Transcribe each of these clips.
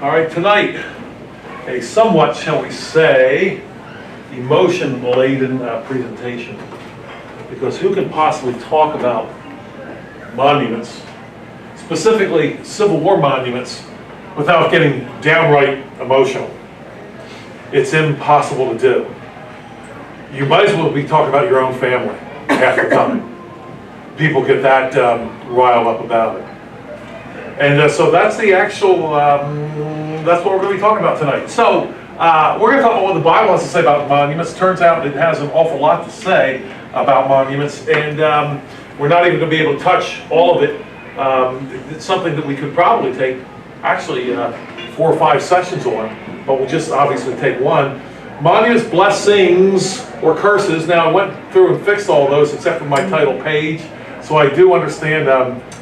All right, tonight, a somewhat, shall we say, emotion-laden presentation. Because who can possibly talk about monuments, specifically Civil War monuments, without getting downright emotional? It's impossible to do. You might as well be talking about your own family half the time. People get that riled up about it. And so that's the actual, that's what we're going to be talking about tonight. So we're going to talk about what the Bible has to say about monuments. Turns out it has an awful lot to say about monuments, and we're not even going to be able to touch all of it. It's something that we could probably take, actually, 4 or 5 sessions on, but we'll just obviously take one. Monuments, blessings, or curses. Now, I went through and fixed all those except for my title page, so I do understand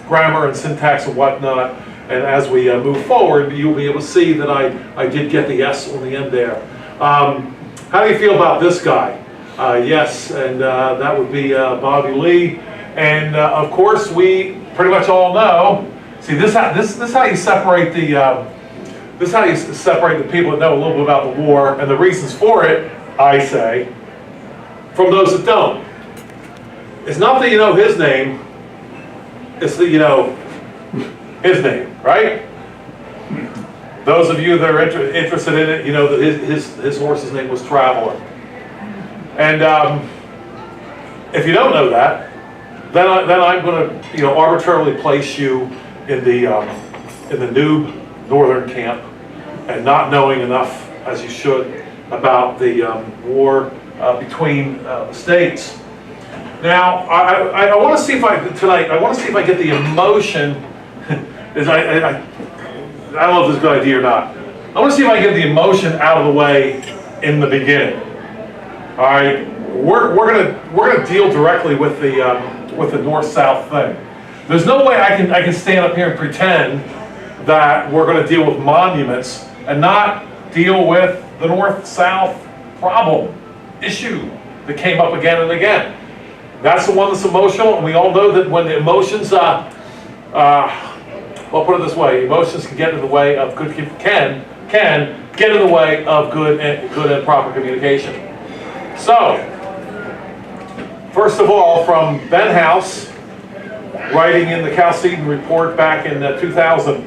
grammar and syntax and whatnot, and as we move forward, you'll be able to see that I did get the S on the end there. How do you feel about this guy? Yes, and that would be Bobby Lee, and of course we pretty much all know. See, this is how you separate the people that know a little bit about the war and the reasons for it, I say, from those that don't. It's not that you know his name, it's that you know his name, right? Those of you that are interested in it, you know that his horse's name was Traveler. And if you don't know that, then I'm going to arbitrarily place you in the noob northern camp, and not knowing enough, as you should, about the war between the states. Now, I want to see if I get the emotion. I don't know if this is a good idea or not. I want to see if I get the emotion out of the way in the beginning. All right, we're gonna deal directly with the north-south thing. There's no way I can stand up here and pretend that we're going to deal with monuments and not deal with the north-south problem, issue that came up again and again. That's the one that's emotional, and we all know that when the emotions, well, put it this way, emotions can get in the way of good, can get in the way of good and proper communication. So, first of all, from Ben House, writing in the Chalcedon Report back in 2000,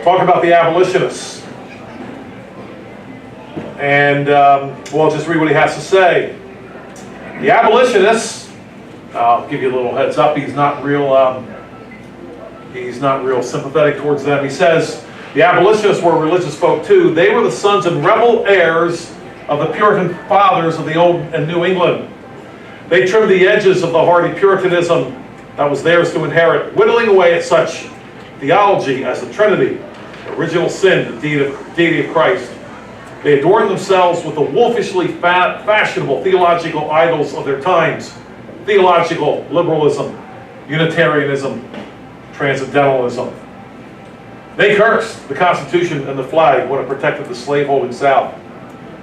talk about the abolitionists. And well, I'll just read what he has to say. The abolitionists, I'll give you a little heads up, he's not real sympathetic towards them. He says, the abolitionists were religious folk too. They were the sons and rebel heirs of the Puritan fathers of the Old and New England. They trimmed the edges of the hardy Puritanism that was theirs to inherit, whittling away at such theology as the Trinity, original sin, the deity of Christ. They adorned themselves with the wolfishly fashionable theological idols of their times: theological liberalism, Unitarianism, Transcendentalism. They cursed the Constitution and the flag when it protected the slaveholding South.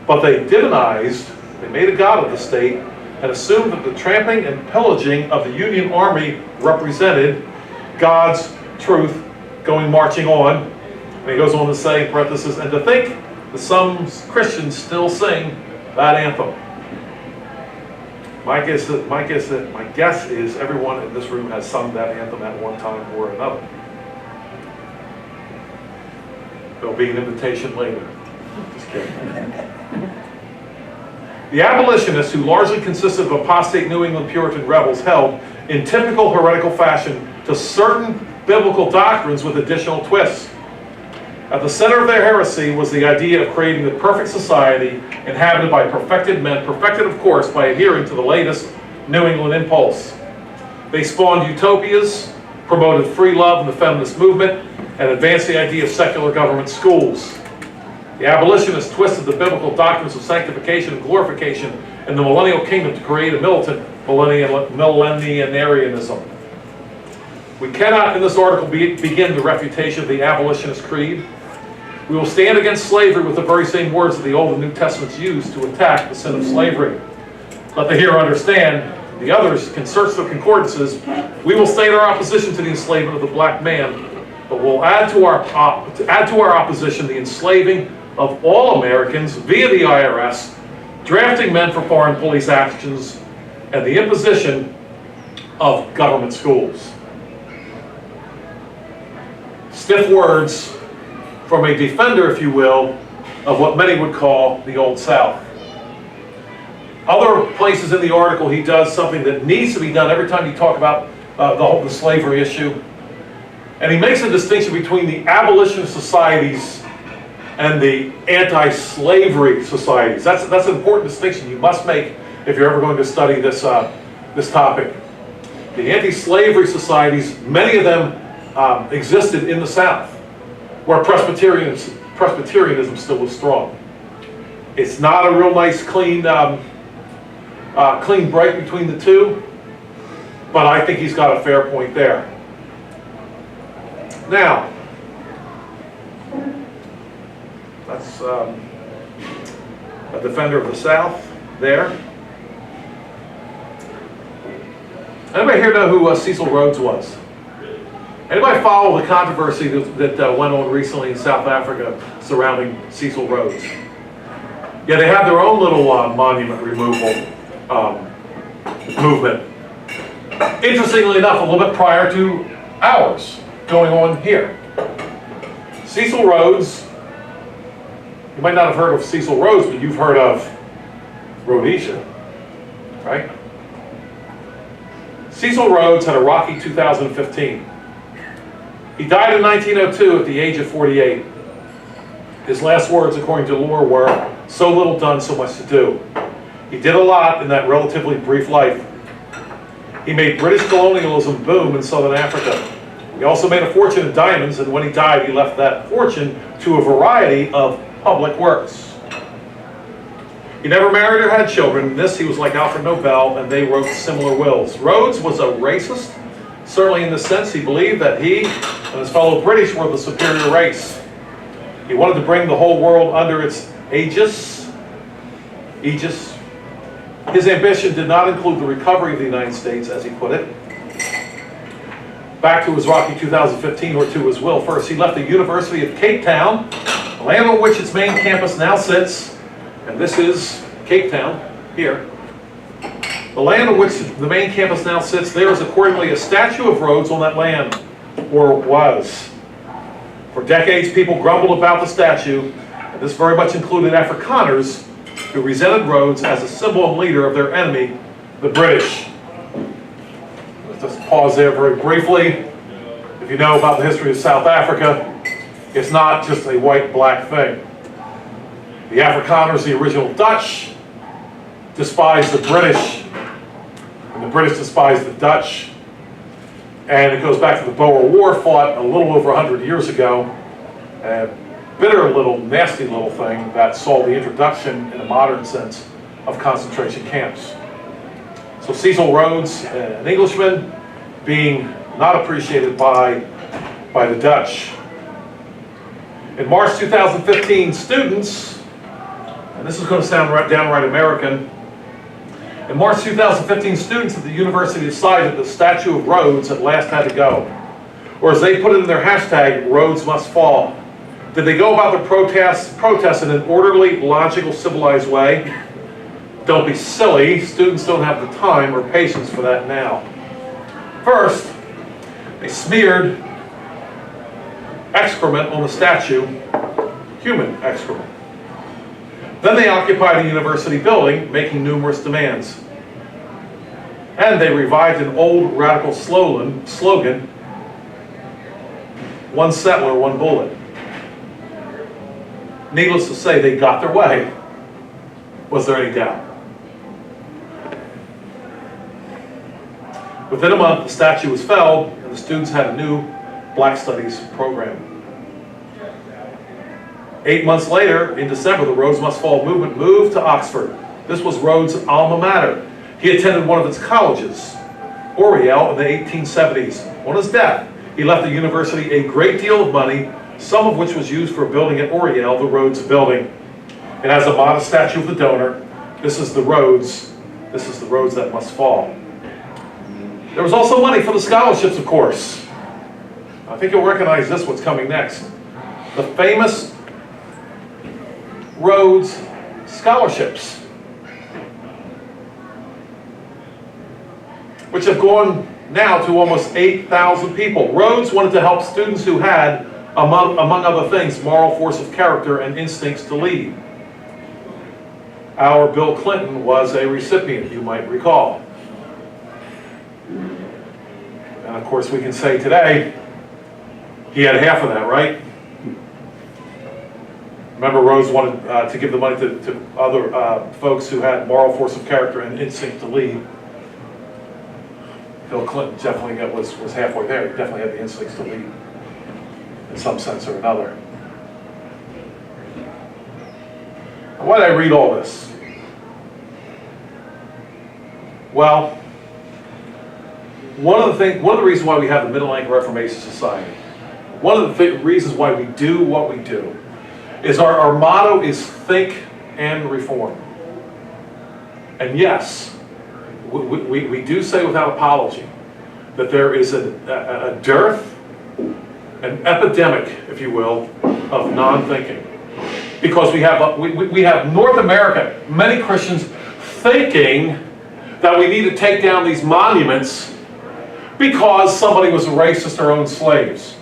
But they divinized, they made a god of the state, and assumed that the trampling and pillaging of the Union Army represented God's truth going marching on. And he goes on to say, in parentheses, and to think that some Christians still sing that anthem. My guess is everyone in this room has sung that anthem at one time or another. There'll be an invitation later. Just kidding. The abolitionists, who largely consisted of apostate New England Puritan rebels, held, in typical heretical fashion, to certain biblical doctrines with additional twists. At the center of their heresy was the idea of creating the perfect society inhabited by perfected men, perfected, of course, by adhering to the latest New England impulse. They spawned utopias, promoted free love and the feminist movement, and advanced the idea of secular government schools. The abolitionists twisted the biblical doctrines of sanctification and glorification in the millennial kingdom to create a militant millenarianism. We cannot, in this article, begin the refutation of the abolitionist creed. We will stand against slavery with the very same words that the Old and New Testaments used to attack the sin of slavery. Let the hearer understand, the others can search the concordances. We will state our opposition to the enslavement of the black man but will add to our opposition the enslaving of all Americans via the IRS, drafting men for foreign police actions, and the imposition of government schools. Stiff words from a defender, if you will, of what many would call the Old South. Other places in the article, he does something that needs to be done every time you talk about the slavery issue. And he makes a distinction between the abolitionist societies and the anti-slavery societies. That's an important distinction you must make if you're ever going to study this topic. The anti-slavery societies, many of them existed in the South, where Presbyterianism still was strong. It's not a real nice, clean break between the two, but I think he's got a fair point there. Now, that's a defender of the South there. Anybody here know who Cecil Rhodes was? Anybody follow the controversy that went on recently in South Africa surrounding Cecil Rhodes? Yeah, they have their own little monument removal movement. Interestingly enough, a little bit prior to ours going on here. Cecil Rhodes, you might not have heard of Cecil Rhodes, but you've heard of Rhodesia, right? Cecil Rhodes had a rocky 2015. He died in 1902 at the age of 48. His last words, according to lore, were, "So little done, so much to do." He did a lot in that relatively brief life. He made British colonialism boom in Southern Africa. He also made a fortune in diamonds, and when he died, he left that fortune to a variety of public works. He never married or had children. In this, he was like Alfred Nobel, and they wrote similar wills. Rhodes was a racist, certainly in the sense he believed that he and his fellow British were the superior race. He wanted to bring the whole world under its aegis. His ambition did not include the recovery of the United States, as he put it. Back to his rocky 2015, or to his will. First, he left the University of Cape Town, the land on which its main campus now sits, and this is Cape Town, here. The land on which the main campus now sits, there is accordingly a statue of Rhodes on that land, or was. For decades, people grumbled about the statue, and this very much included Afrikaners who resented Rhodes as a symbol and leader of their enemy, the British. Let's just pause there very briefly. If you know about the history of South Africa, it's not just a white-black thing. The Afrikaners, the original Dutch, despised the British, and the British despised the Dutch. And it goes back to the Boer War, fought a little over 100 years ago. A bitter little, nasty little thing that saw the introduction, in a modern sense, of concentration camps. So Cecil Rhodes, an Englishman, being not appreciated by the Dutch. In March 2015, students, and this is going to sound downright American, in March 2015, students at the university decided the statue of Rhodes at last had to go. Or as they put it in their hashtag, Rhodes must fall. Did they go about their protests in an orderly, logical, civilized way? Don't be silly. Students don't have the time or patience for that now. First, they smeared excrement on the statue, human excrement. Then they occupied the university building, making numerous demands. And they revived an old radical slogan, "One settler, one bullet." Needless to say, they got their way. Was there any doubt? Within a month, the statue was felled, and the students had a new Black Studies program. 8 months later, in December, the Rhodes Must Fall movement moved to Oxford. This was Rhodes' alma mater. He attended one of its colleges, Oriel, in the 1870s. On his death, he left the university a great deal of money, some of which was used for building at Oriel, the Rhodes building. It has a modest statue of the donor. This is the Rhodes that must fall. There was also money for the scholarships, of course. I think you'll recognize this, what's coming next. The famous Rhodes Scholarships, which have gone now to almost 8,000 people. Rhodes wanted to help students who had, among other things, moral force of character and instincts to lead. Our Bill Clinton was a recipient, you might recall. And of course we can say today, he had half of that, right? Remember, Rhodes wanted to give the money to other folks who had moral force of character and instinct to lead. Bill Clinton definitely was halfway there. He definitely had the instincts to lead in some sense or another. Why did I read all this? Well, one of the reasons why we have the Mid-Atlantic Reformation Society, one of the reasons why we do what we do, is our motto is think and reform. And yes, we do say without apology that there is a dearth, an epidemic, if you will, of non-thinking. Because we have North America, many Christians thinking that we need to take down these monuments because somebody was a racist or owned slaves.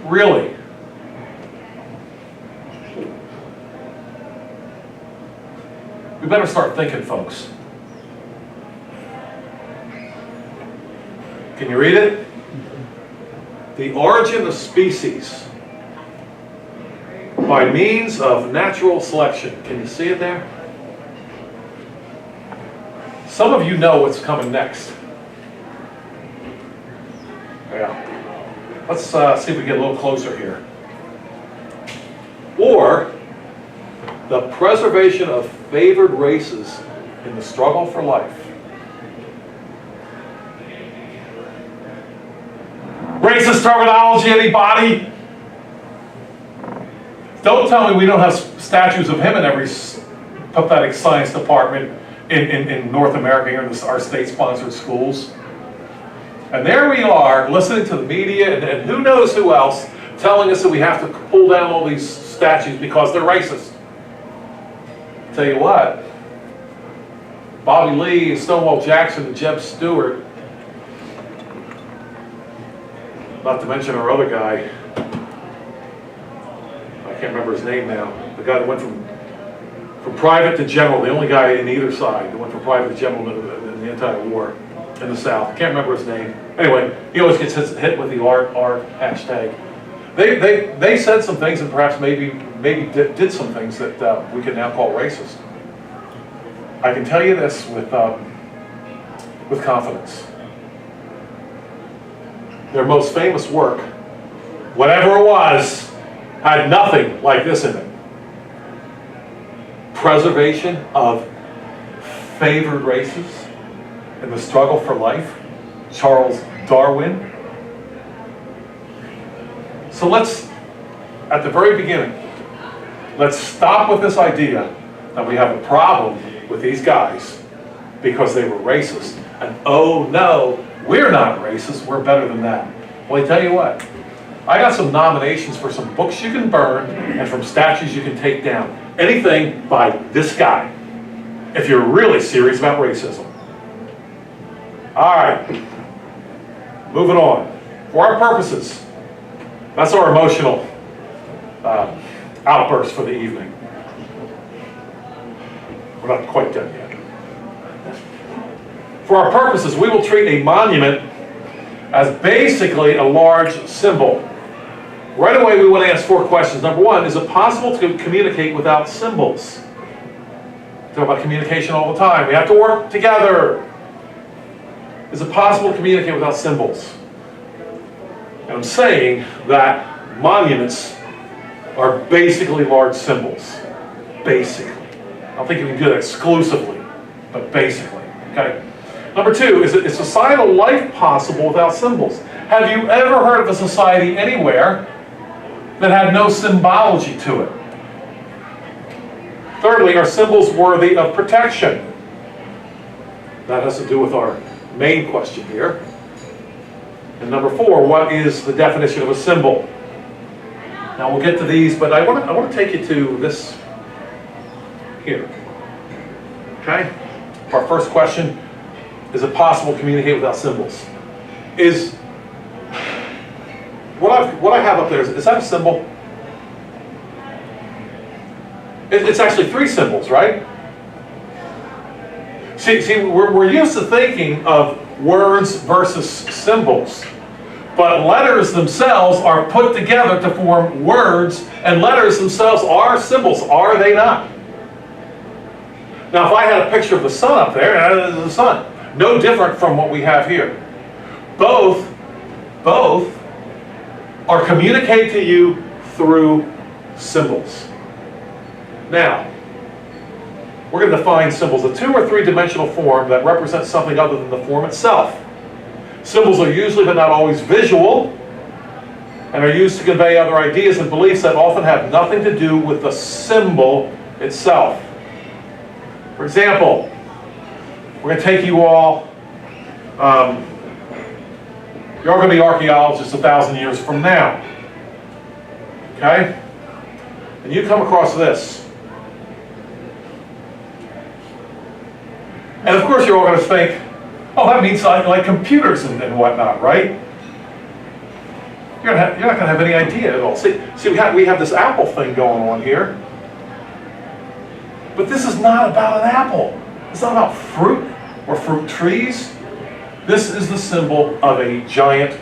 Really? We better start thinking, folks. Can you read it? The origin of species by means of natural selection. Can you see it there? Some of you know what's coming next. Yeah. Let's see if we get a little closer here. Or, the preservation of favored races in the struggle for life. Racist terminology, anybody? Don't tell me we don't have statues of him in every pathetic science department in North America here in our state-sponsored schools. And there we are, listening to the media and who knows who else, telling us that we have to pull down all these statues because they're racist. Tell you what, Bobby Lee, and Stonewall Jackson, and Jeb Stuart, not to mention our other guy, I can't remember his name now, the guy that went from private to general, the only guy in either side that went from private to general in the entire war in the South. I can't remember his name. Anyway, he always gets hit with the art hashtag. They said some things and perhaps maybe did some things that we can now call racist. I can tell you this with confidence. Their most famous work, whatever it was, had nothing like this in it. Preservation of favored races in the struggle for life, Charles Darwin. So let's, at the very beginning, let's stop with this idea that we have a problem with these guys because they were racist. And oh no, we're not racist, we're better than that. Well, I tell you what, I got some nominations for some books you can burn and from statues you can take down. Anything by this guy, if you're really serious about racism. All right, moving on. For our purposes, that's our emotional outburst for the evening. We're not quite done yet. For our purposes, we will treat a monument as basically a large symbol. Right away, we want to ask 4 questions. Number 1, is it possible to communicate without symbols? We talk about communication all the time. We have to work together. Is it possible to communicate without symbols? And I'm saying that monuments are basically large symbols. Basically. I don't think you can do that exclusively, but basically. Okay. Number 2, is societal life possible without symbols? Have you ever heard of a society anywhere that had no symbology to it? Thirdly, are symbols worthy of protection? That has to do with our main question here. And number 4, what is the definition of a symbol? Now we'll get to these, but I want to take you to this here. Okay? Our first question, is it possible to communicate without symbols? Is what I have up there, is that a symbol? It's actually 3 symbols, right? See, we're used to thinking of words versus symbols. But letters themselves are put together to form words, and letters themselves are symbols, are they not? Now, if I had a picture of the sun up there, there's the sun. No different from what we have here. Both are communicated to you through symbols. Now, we're going to define symbols, a 2- or 3-dimensional form that represents something other than the form itself. Symbols are usually, but not always, visual, and are used to convey other ideas and beliefs that often have nothing to do with the symbol itself. For example, we're going to take you all, you're all going to be archaeologists 1,000 years from now. Okay? And you come across this. And of course you're all going to think, oh, that means like computers and whatnot, right? You're not going to have any idea at all. See, we have this apple thing going on here. But this is not about an apple. It's not about fruit or fruit trees. This is the symbol of a giant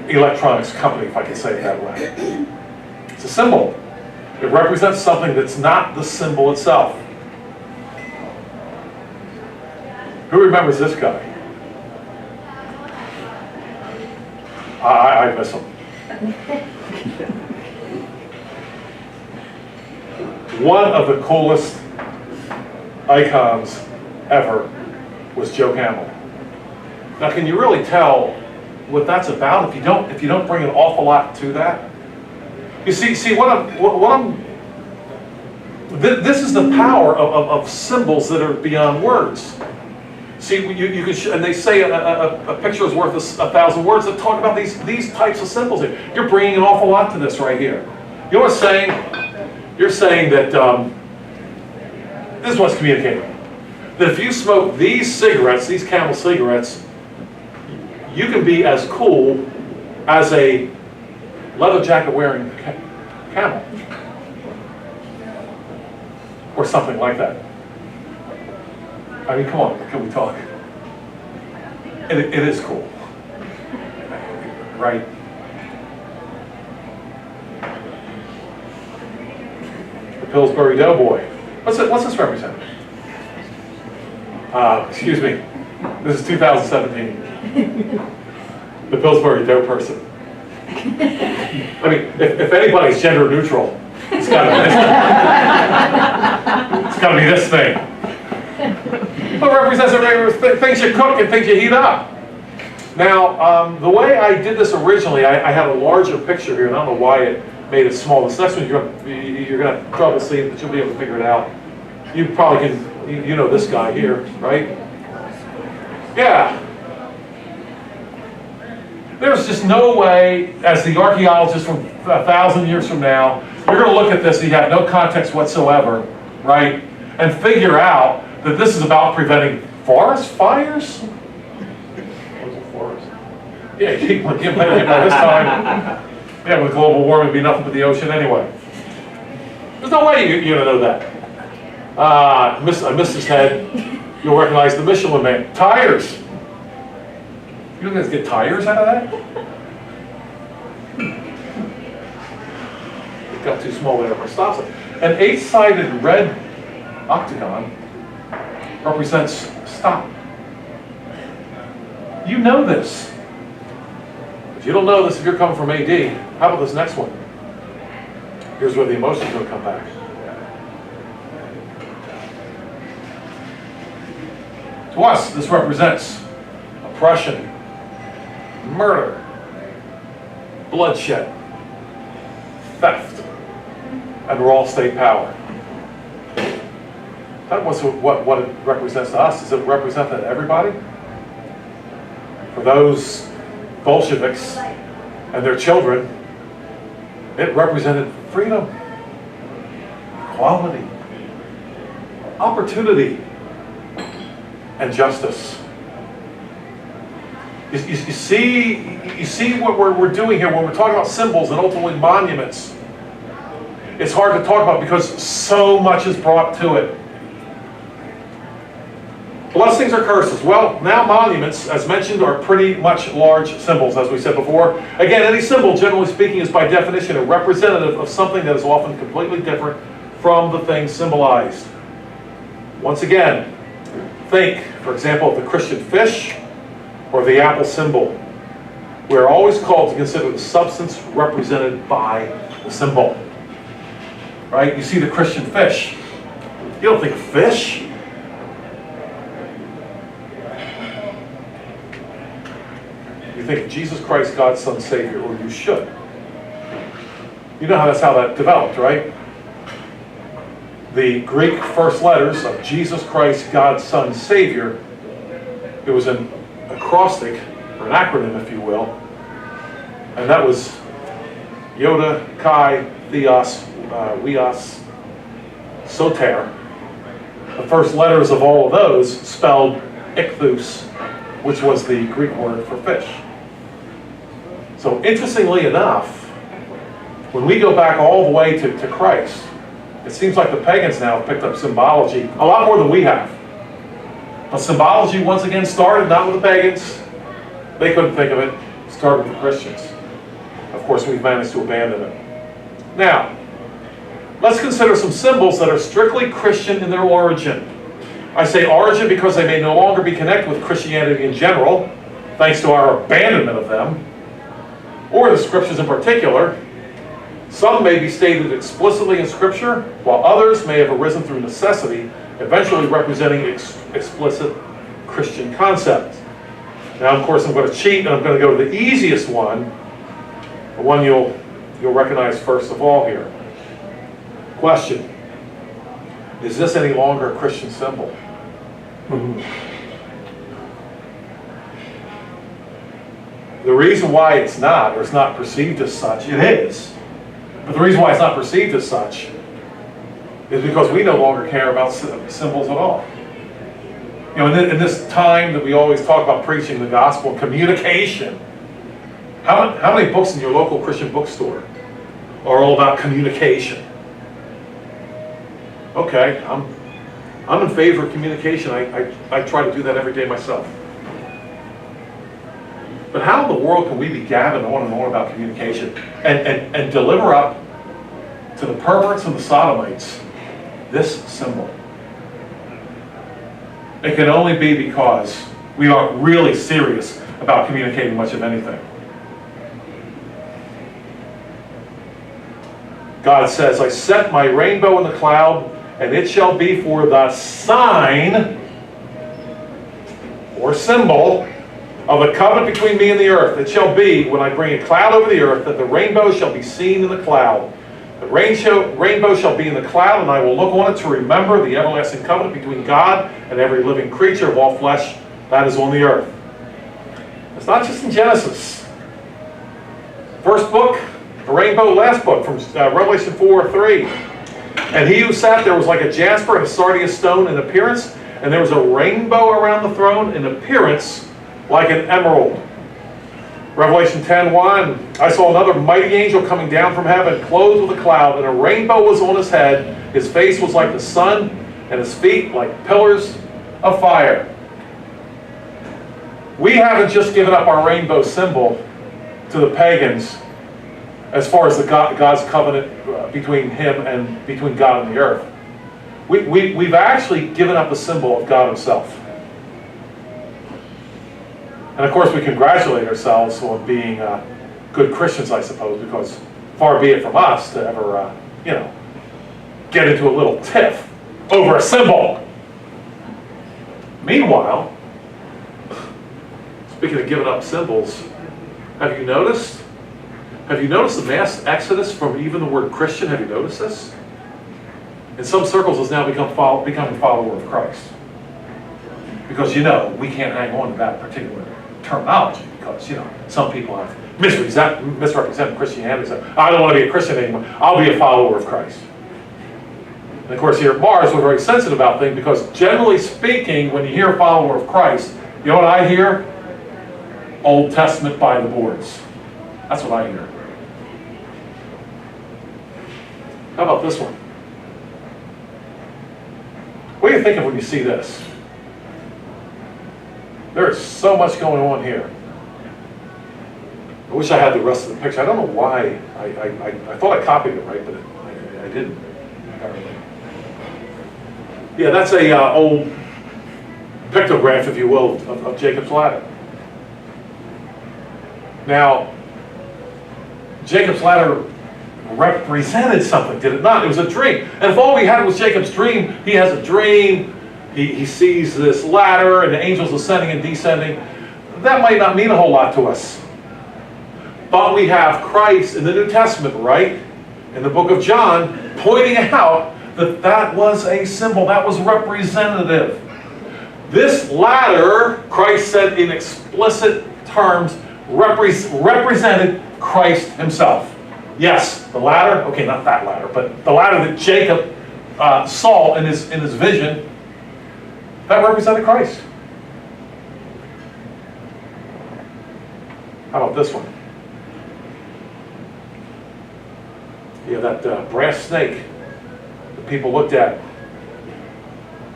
electronics company, if I can say it that way. It's a symbol. It represents something that's not the symbol itself. Who remembers this guy? I miss him. One of the coolest icons ever was Joe Camel. Now, can you really tell what that's about if you don't bring an awful lot to that? You see, this is the power of symbols that are beyond words. See, you can, and they say a picture is worth 1,000 words. That talk about these types of symbols here. You're bringing an awful lot to this right here. You know what I'm saying? You're saying that this is what's communicating. That if you smoke these cigarettes, these Camel cigarettes, you can be as cool as a leather jacket wearing camel, or something like that. I mean, come on, can we talk? It is cool, right? The Pillsbury Doughboy. What's this represent? Excuse me. This is 2017. The Pillsbury Dough person. I mean, if anybody's gender neutral, it's got to be this thing. It represents things you cook and things you heat up. Now, the way I did this originally, I had a larger picture here, and I don't know why it made it small. This next one you're going to have trouble seeing, but you'll be able to figure it out. You probably can, you know this guy here, right? Yeah. There's just no way, as the archaeologist from 1,000 years from now, you're going to look at this and you have no context whatsoever, right? And figure out that this is about preventing forest fires? What's a forest? Yeah, you can't play it by this time. Yeah, with global warming, it'd be nothing but the ocean anyway. There's no way you're going to know that. I missed his head. You'll recognize the Michelin Man. Tires. You guys get tires out of that? It got too small there, but stops it. An 8-sided red octagon represents stop. You know this. If you don't know this, if you're coming from AD, how about this next one? Here's where the emotions are going to come back. To us, this represents oppression, murder, bloodshed, theft, and raw state power. That was what it represents to us. Does it represent that to everybody? For those Bolsheviks and their children, it represented freedom, equality, opportunity, and justice. You see what we're doing here when we're talking about symbols and ultimately monuments. It's hard to talk about because so much is brought to it. Blessings or curses? Well, now monuments, as mentioned, are pretty much large symbols, as we said before. Again, any symbol, generally speaking, is by definition a representative of something that is often completely different from the thing symbolized. Once again, think, for example, of the Christian fish or the apple symbol. We're always called to consider the substance represented by the symbol. Right? You see the Christian fish. You don't think of fish. You think of Jesus Christ, God's Son, Savior, or you should. You know that's how that developed, right? The Greek first letters of Jesus Christ, God's Son, Savior, it was an acrostic, or an acronym, if you will, and that was Yoda, Chi, Theos, Weos, Soter. The first letters of all of those spelled ichthus, which was the Greek word for fish. So interestingly enough, when we go back all the way to Christ, it seems like the pagans now have picked up symbology a lot more than we have. But symbology, once again, started not with the pagans. They couldn't think of it. It started with the Christians. Of course, we've managed to abandon it. Now, let's consider some symbols that are strictly Christian in their origin. I say origin because they may no longer be connected with Christianity in general, thanks to our abandonment of them, or the Scriptures in particular. Some may be stated explicitly in Scripture, while others may have arisen through necessity, eventually representing explicit Christian concepts. Now, of course, I'm going to cheat, and I'm going to go to the easiest one, the one you'll recognize first of all here. Question: is this any longer a Christian symbol? The reason why it's not, or it's not perceived as such, it is. But the reason why it's not perceived as such is because we no longer care about symbols at all. You know, in this time that we always talk about preaching the gospel, communication, how many books in your local Christian bookstore are all about communication? Okay, I'm in favor of communication. I try to do that every day myself. But how in the world can we be gabbing on and on about communication and deliver up to the perverts and the sodomites this symbol? It can only be because we aren't really serious about communicating much of anything. God says, I set my rainbow in the cloud, and it shall be for the sign or symbol of the covenant between me and the earth. It shall be, when I bring a cloud over the earth, that the rainbow shall be seen in the cloud. The rainbow shall be in the cloud, and I will look on it to remember the everlasting covenant between God and every living creature of all flesh that is on the earth. It's not just in Genesis. First book, the rainbow, last book, from Revelation 4:3. And he who sat there was like a jasper and a sardius stone in appearance, and there was a rainbow around the throne in appearance like an emerald. Revelation 10:1, I saw another mighty angel coming down from heaven, clothed with a cloud, and a rainbow was on his head. His face was like the sun, and his feet like pillars of fire. We haven't just given up our rainbow symbol to the pagans as far as God's covenant between him and between God and the earth. We've actually given up the symbol of God himself. And of course we congratulate ourselves on being good Christians, I suppose, because far be it from us to ever, get into a little tiff over a symbol. Meanwhile, speaking of giving up symbols, have you noticed the mass exodus from even the word Christian? Have you noticed this? In some circles, it's now becoming a follower of Christ. Because we can't hang on to that particular terminology, because, some people have misrepresented Christianity. So, I don't want to be a Christian anymore. I'll be a follower of Christ. And of course, here at Mars, we're very sensitive about things, because generally speaking, when you hear a follower of Christ, you know what I hear? Old Testament by the boards. That's what I hear. How about this one? What do you think of when you see this? There is so much going on here. I wish I had the rest of the picture. I don't know why. I thought I copied it right, but I didn't, apparently. Yeah, that's a old pictograph, if you will, of Jacob's ladder. Now, Jacob's ladder represented something, did it not? It was a dream. And if all we had was Jacob's dream, he has a dream, he sees this ladder and the angels ascending and descending, that might not mean a whole lot to us. But we have Christ in the New Testament, right? In the book of John, pointing out that that was a symbol, that was representative. This ladder, Christ said in explicit terms, represented Christ himself. Yes, the ladder, okay, not that ladder, but the ladder that Jacob saw in his vision, that represented Christ. How about this one? Yeah, that brass snake that people looked at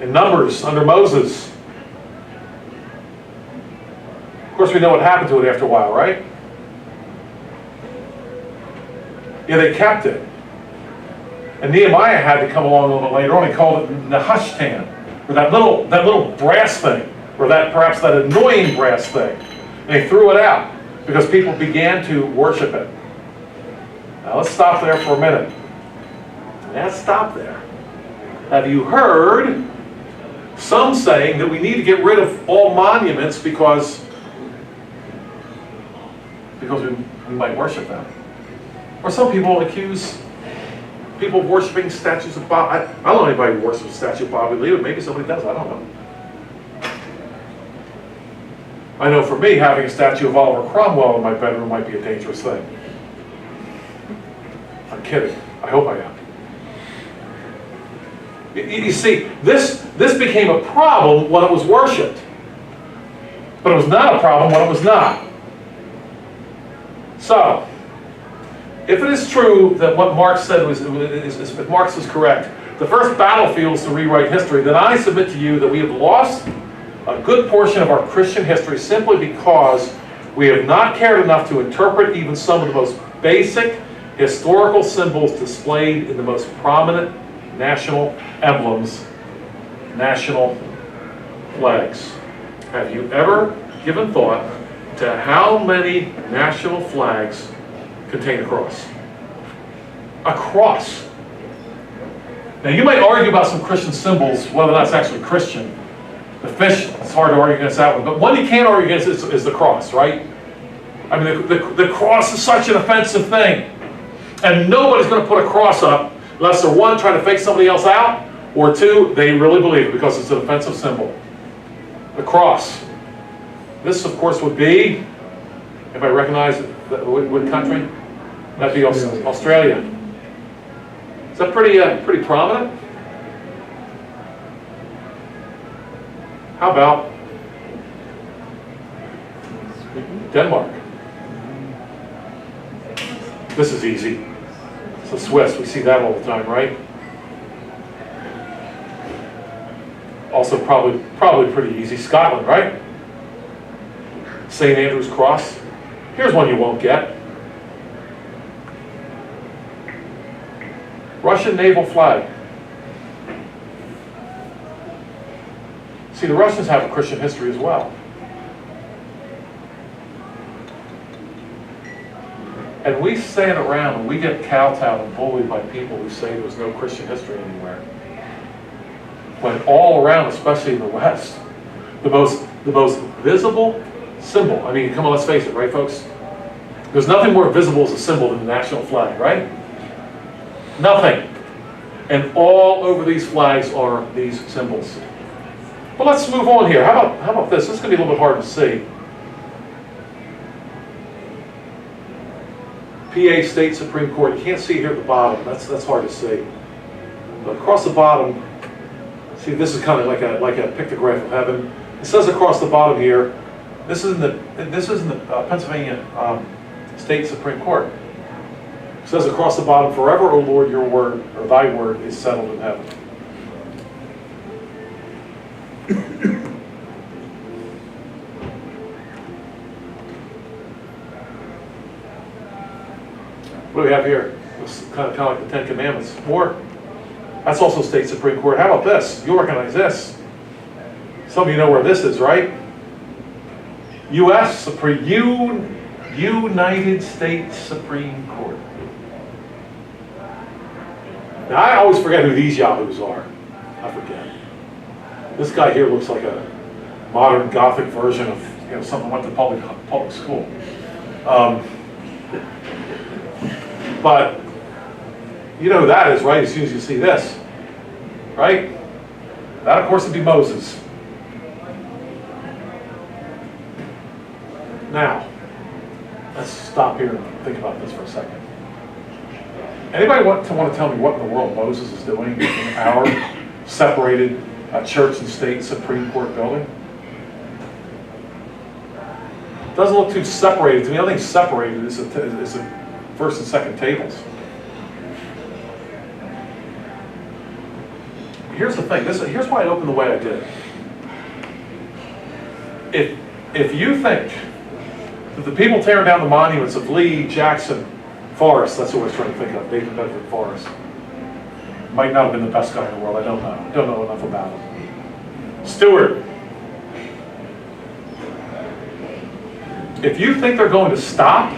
in Numbers under Moses. Of course, we know what happened to it after a while, right? Yeah, they kept it. And Nehemiah had to come along a little bit later on. He called it Nehushtan, or that little brass thing, or perhaps that annoying brass thing. And they threw it out because people began to worship it. Now let's stop there for a minute. Let's stop there. Have you heard some saying that we need to get rid of all monuments because we might worship them? Or some people accuse people of worshiping statues of Bob. I don't know anybody who worships a statue of Bobby Lee, but maybe somebody does, I don't know. I know for me, having a statue of Oliver Cromwell in my bedroom might be a dangerous thing. I'm kidding. I hope I am. You see, this became a problem when it was worshipped. But it was not a problem when it was not. So, if it is true that what Marx said if Marx was correct, the first battlefield is to rewrite history, then I submit to you that we have lost a good portion of our Christian history simply because we have not cared enough to interpret even some of the most basic historical symbols displayed in the most prominent national emblems, national flags. Have you ever given thought to how many national flags contain a cross? A cross. Now you might argue about some Christian symbols, whether that's actually Christian. The fish, it's hard to argue against that one. But one you can't argue against is the cross, right? I mean, the cross is such an offensive thing. And nobody's going to put a cross up unless they're, one, trying to fake somebody else out, or two, they really believe it because it's an offensive symbol. The cross. This, of course, would be, if I recognize it, what country? That'd be Australia. Is that pretty prominent? How about Denmark? This is easy. It's the Swiss. We see that all the time, right? Also probably pretty easy. Scotland, right? St. Andrew's Cross. Here's one you won't get. Russian naval flag. See, the Russians have a Christian history as well. And we stand around and we get kowtowed and bullied by people who say there's no Christian history anywhere. When all around, especially in the West, the most visible symbol, I mean, come on, let's face it, right, folks? There's nothing more visible as a symbol than the national flag, right? Nothing. And all over these flags are these symbols. But let's move on here. How about this? This is going to be a little bit hard to see. PA State Supreme Court. You can't see here at the bottom. That's hard to see. But across the bottom, see, this is kind of like a pictograph of heaven. It says across the bottom here, this is in the Pennsylvania State Supreme Court. It says across the bottom, "Forever, O Lord, your word, or thy word, is settled in heaven." What do we have here? It's kind of like the Ten Commandments. More. That's also State Supreme Court. How about this? You recognize this. Some of you know where this is, right? U.S. United States Supreme Court. Now, I always forget who these yahoos are. I forget. This guy here looks like a modern Gothic version of someone who went to public school. But you know who that is, right? As soon as you see this, right? That, of course, would be Moses. Now, let's stop here and think about this for a second. Anybody want to tell me what in the world Moses is doing in our separated church and state Supreme Court building? Doesn't look too separated to me. I think separated is a first and second tables. Here's the thing. Here's why I opened the way I did. If you think that the people tearing down the monuments of Lee, Jackson, Forrest, that's what I was trying to think of, David Bedford Forrest, might not have been the best guy in the world. I don't know. Don't know enough about him. Stewart. If you think they're going to stop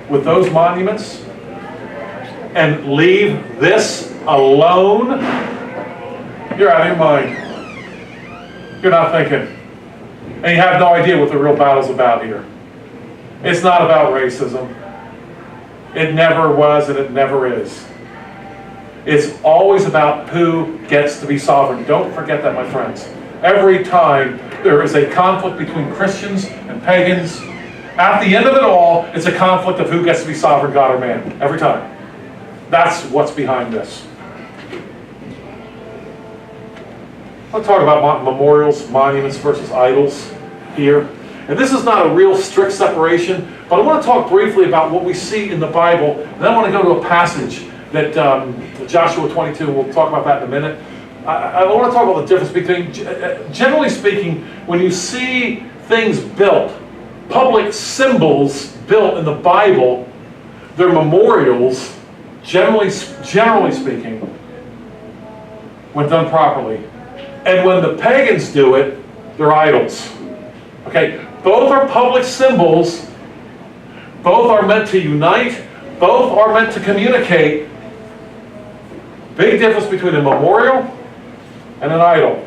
with those monuments and leave this alone, you're out of your mind. You're not thinking. And you have no idea what the real battle's about here. It's not about racism. It never was and it never is. It's always about who gets to be sovereign. Don't forget that, my friends. Every time there is a conflict between Christians and pagans, at the end of it all, it's a conflict of who gets to be sovereign, God or man. Every time. That's what's behind this. Let's talk about memorials, monuments versus idols here. And this is not a real strict separation, but I want to talk briefly about what we see in the Bible. And then I want to go to a passage that Joshua 22, we'll talk about that in a minute. I want to talk about the difference between, generally speaking, when you see things built, public symbols built in the Bible, they're memorials, generally speaking, when done properly. And when the pagans do it, they're idols. Okay, both are public symbols, both are meant to unite, both are meant to communicate. Big difference between a memorial and an idol.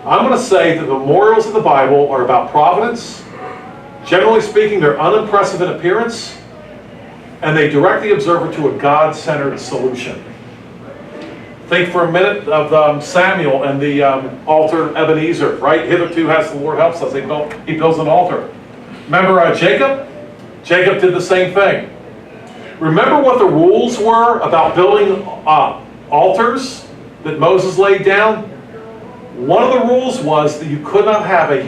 I'm going to say that the memorials in the Bible are about providence. Generally speaking, they're unimpressive in appearance, and they direct the observer to a God-centered solution. Think for a minute of Samuel and the altar Ebenezer, right? Hitherto has the Lord helps us. He builds an altar. Remember Jacob? Jacob did the same thing. Remember what the rules were about building altars that Moses laid down? One of the rules was that you could not have a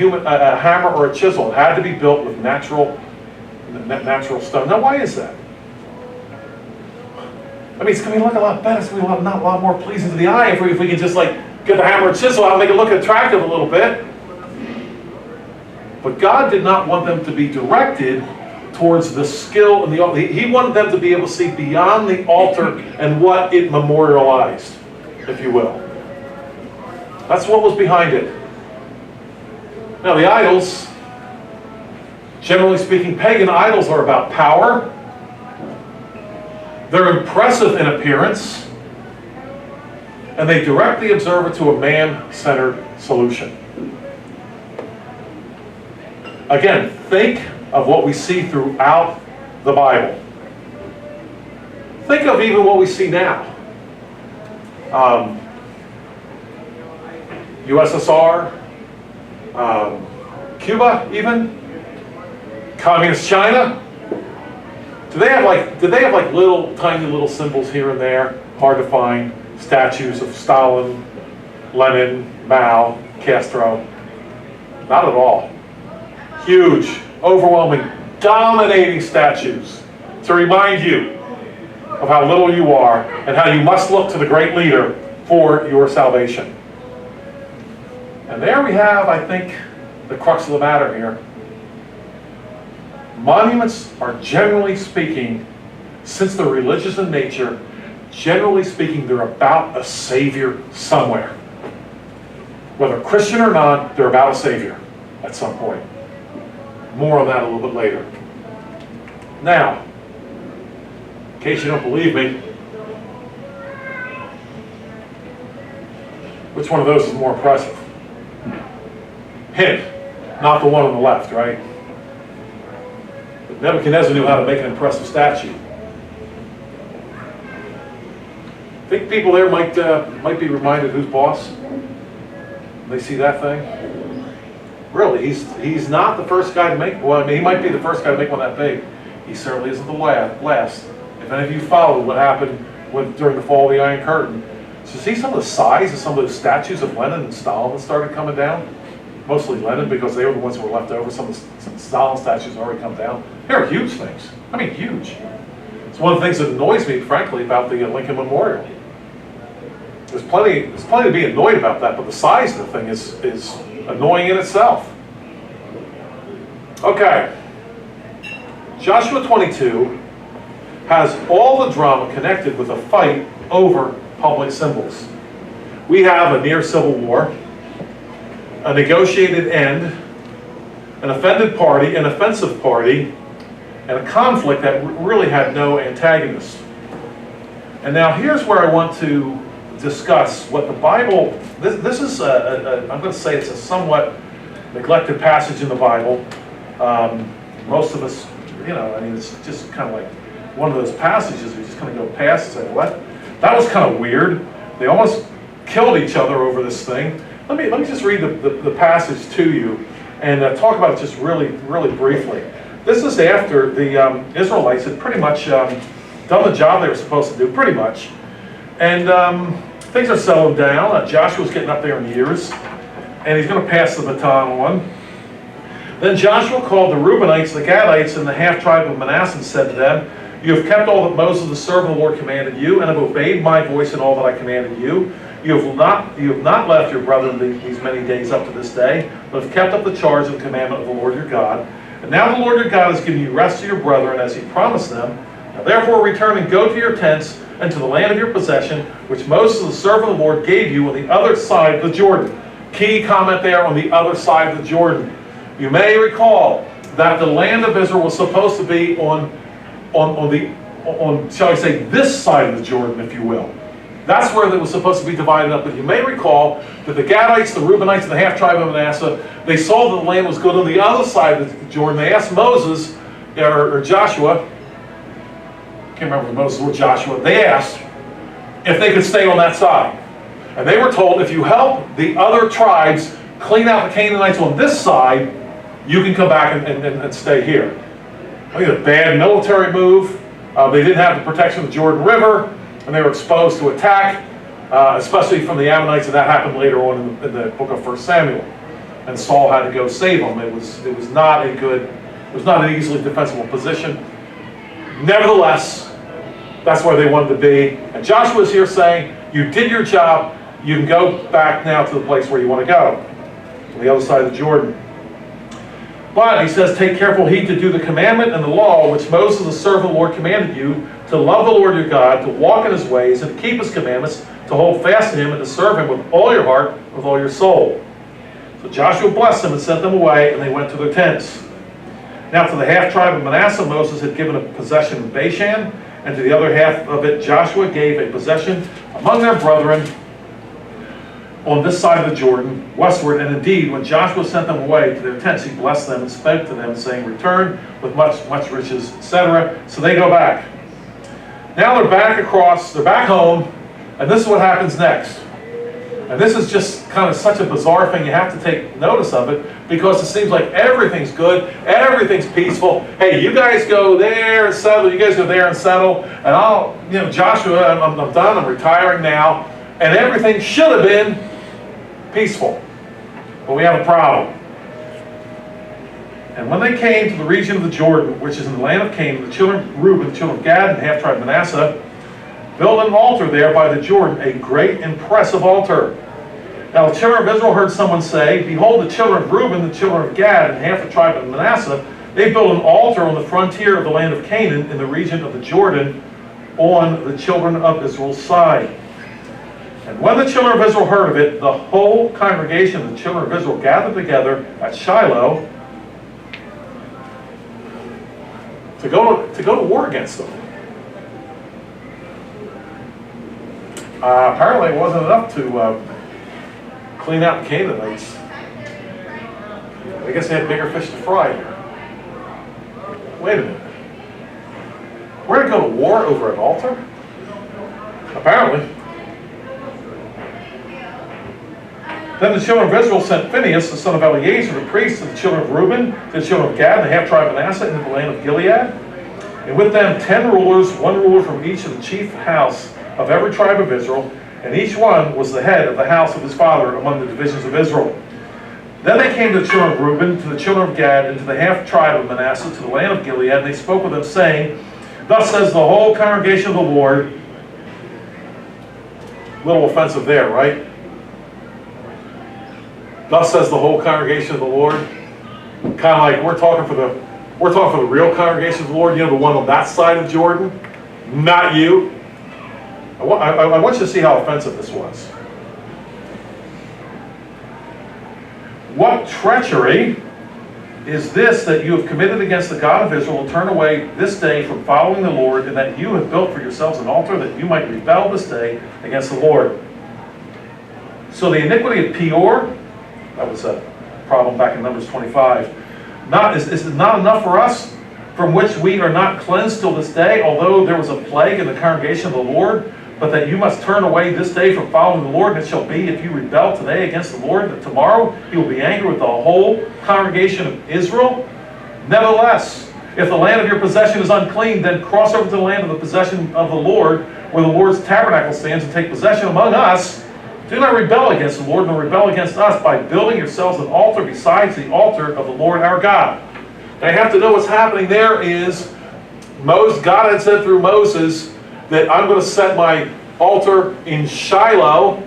hammer or a chisel. It had to be built with natural stone. Now, why is that? I mean, it's going to look a lot better. It's going to be a lot more pleasing to the eye if we can just get the hammer and chisel out and make it look attractive a little bit. But God did not want them to be directed towards the skill and the altar. He wanted them to be able to see beyond the altar and what it memorialized, if you will. That's what was behind it. Now, the idols, generally speaking, pagan idols are about power. They're impressive in appearance, and they direct the observer to a man-centered solution. Again, think of what we see throughout the Bible. Think of even what we see now. USSR, Cuba even, Communist China? Do they have like little, tiny little symbols here and there? Hard to find. Statues of Stalin, Lenin, Mao, Castro? Not at all. Huge, overwhelming, dominating statues to remind you of how little you are and how you must look to the great leader for your salvation. And there we have, I think, the crux of the matter here. Monuments are, generally speaking, since they're religious in nature, generally speaking, they're about a savior somewhere. Whether Christian or not, they're about a savior at some point. More on that a little bit later. Now, in case you don't believe me, which one of those is more impressive? Hint, not the one on the left, right? But Nebuchadnezzar knew how to make an impressive statue. Think people there might be reminded who's boss? When they see that thing? Really, he's not the first guy to make, well, I mean, he might be the first guy to make one that big. He certainly isn't the last. If any of you followed what happened during the fall of the Iron Curtain, so see some of the size of some of those statues of Lenin and Stalin that started coming down? Mostly Lenin, because they were the ones that were left over. Some Stalin statues have already come down. They're huge things. I mean, huge. It's one of the things that annoys me, frankly, about the Lincoln Memorial. There's plenty to be annoyed about that, but the size of the thing is annoying in itself. Okay. Joshua 22 has all the drama connected with a fight over public symbols. We have a near civil war, a negotiated end, an offended party, an offensive party, and a conflict that really had no antagonist. And now here's where I want to discuss what the Bible, this is, I'm going to say it's a somewhat neglected passage in the Bible. Most of us, I mean, it's just kind of like one of those passages we just kind of go past and say, what? That was kind of weird. They almost killed each other over this thing. Let me just read the passage to you and talk about it just really briefly. This is after the Israelites had pretty much done the job they were supposed to do, pretty much. And things are settling down. Joshua's getting up there in years, and he's going to pass the baton on. Then Joshua called the Reubenites, the Gadites, and the half-tribe of Manasseh and said to them, "You have kept all that Moses, the servant of the Lord, commanded you, and have obeyed my voice in all that I commanded you. You have not left your brethren these many days up to this day, but have kept up the charge and commandment of the Lord your God. And now the Lord your God has given you rest to your brethren, as he promised them. Now therefore return and go to your tents and to the land of your possession, which Moses, the servant of the Lord, gave you on the other side of the Jordan." Key comment there, on the other side of the Jordan. You may recall that the land of Israel was supposed to be on shall I say, this side of the Jordan, if you will. That's where it was supposed to be divided up. But you may recall that the Gadites, the Reubenites, and the half-tribe of Manasseh, they saw that the land was good on the other side of the Jordan. They asked Moses, or Joshua, I can't remember if Moses or Joshua, they asked if they could stay on that side. And they were told, if you help the other tribes clean out the Canaanites on this side, you can come back and stay here. I think a bad military move. They didn't have the protection of the Jordan River, and they were exposed to attack, especially from the Ammonites, and that happened later on in the book of 1 Samuel. And Saul had to go save them. It was not an easily defensible position. Nevertheless, that's where they wanted to be. And Joshua's here saying, you did your job, you can go back now to the place where you want to go, on the other side of the Jordan. But he says, take careful heed to do the commandment and the law which Moses, the servant of the Lord, commanded you, to love the Lord your God, to walk in his ways, and to keep his commandments, to hold fast to him, and to serve him with all your heart, with all your soul. So Joshua blessed them and sent them away, and they went to their tents. Now to the half-tribe of Manasseh, Moses had given a possession in Bashan, and to the other half of it, Joshua gave a possession among their brethren on this side of the Jordan, westward. And indeed, when Joshua sent them away to their tents, he blessed them and spoke to them, saying, return with much riches, etc. So they go back. Now they're back home, and this is what happens next. And this is just kind of such a bizarre thing, you have to take notice of it. because it seems like everything's good, everything's peaceful. Hey, you guys go there and settle, you guys go there and settle, and I'll, Joshua, I'm done, I'm retiring now, and everything should have been peaceful. But we have a problem. And when they came to the region of the Jordan, which is in the land of Canaan, the children of Reuben, the children of Gad, and the half-tribe of Manasseh, built an altar there by the Jordan, a great, impressive altar. Now the children of Israel heard someone say, behold, the children of Reuben, the children of Gad, and half the tribe of Manasseh, they built an altar on the frontier of the land of Canaan in the region of the Jordan on the children of Israel's side. And when the children of Israel heard of it, the whole congregation of the children of Israel gathered together at Shiloh to go to war against them. Apparently it wasn't enough to clean out the Canaanites. I guess they had bigger fish to fry here. Wait a minute. We're going to go to war over an altar? Apparently. Then the children of Israel sent Phinehas, the son of Eleazar, the priest, to the children of Reuben, to the children of Gad, and the half-tribe of Manasseh, into the land of Gilead. And with them 10 rulers, one ruler from each of the chief house of every tribe of Israel, and each one was the head of the house of his father among the divisions of Israel. Then they came to the children of Reuben, to the children of Gad, and to the half-tribe of Manasseh, to the land of Gilead, and they spoke with them, saying, thus says the whole congregation of the Lord. A little offensive there, right? Thus says the whole congregation of the Lord. Kind of like we're talking for the real congregation of the Lord, the one on that side of Jordan, not you. I want you to see how offensive this was. What treachery is this that you have committed against the God of Israel, and turn away this day from following the Lord, and that you have built for yourselves an altar that you might rebel this day against the Lord? So the iniquity of Peor, that was a problem back in Numbers 25, is it not enough for us, from which we are not cleansed till this day, although there was a plague in the congregation of the Lord, but that you must turn away this day from following the Lord, and it shall be, if you rebel today against the Lord, that tomorrow he will be angry with the whole congregation of Israel? Nevertheless, if the land of your possession is unclean, then cross over to the land of the possession of the Lord, where the Lord's tabernacle stands, and take possession among us. Do not rebel against the Lord, nor rebel against us, by building yourselves an altar besides the altar of the Lord our God. Now you have to know what's happening there is, God had said through Moses, that I'm going to set my altar in Shiloh.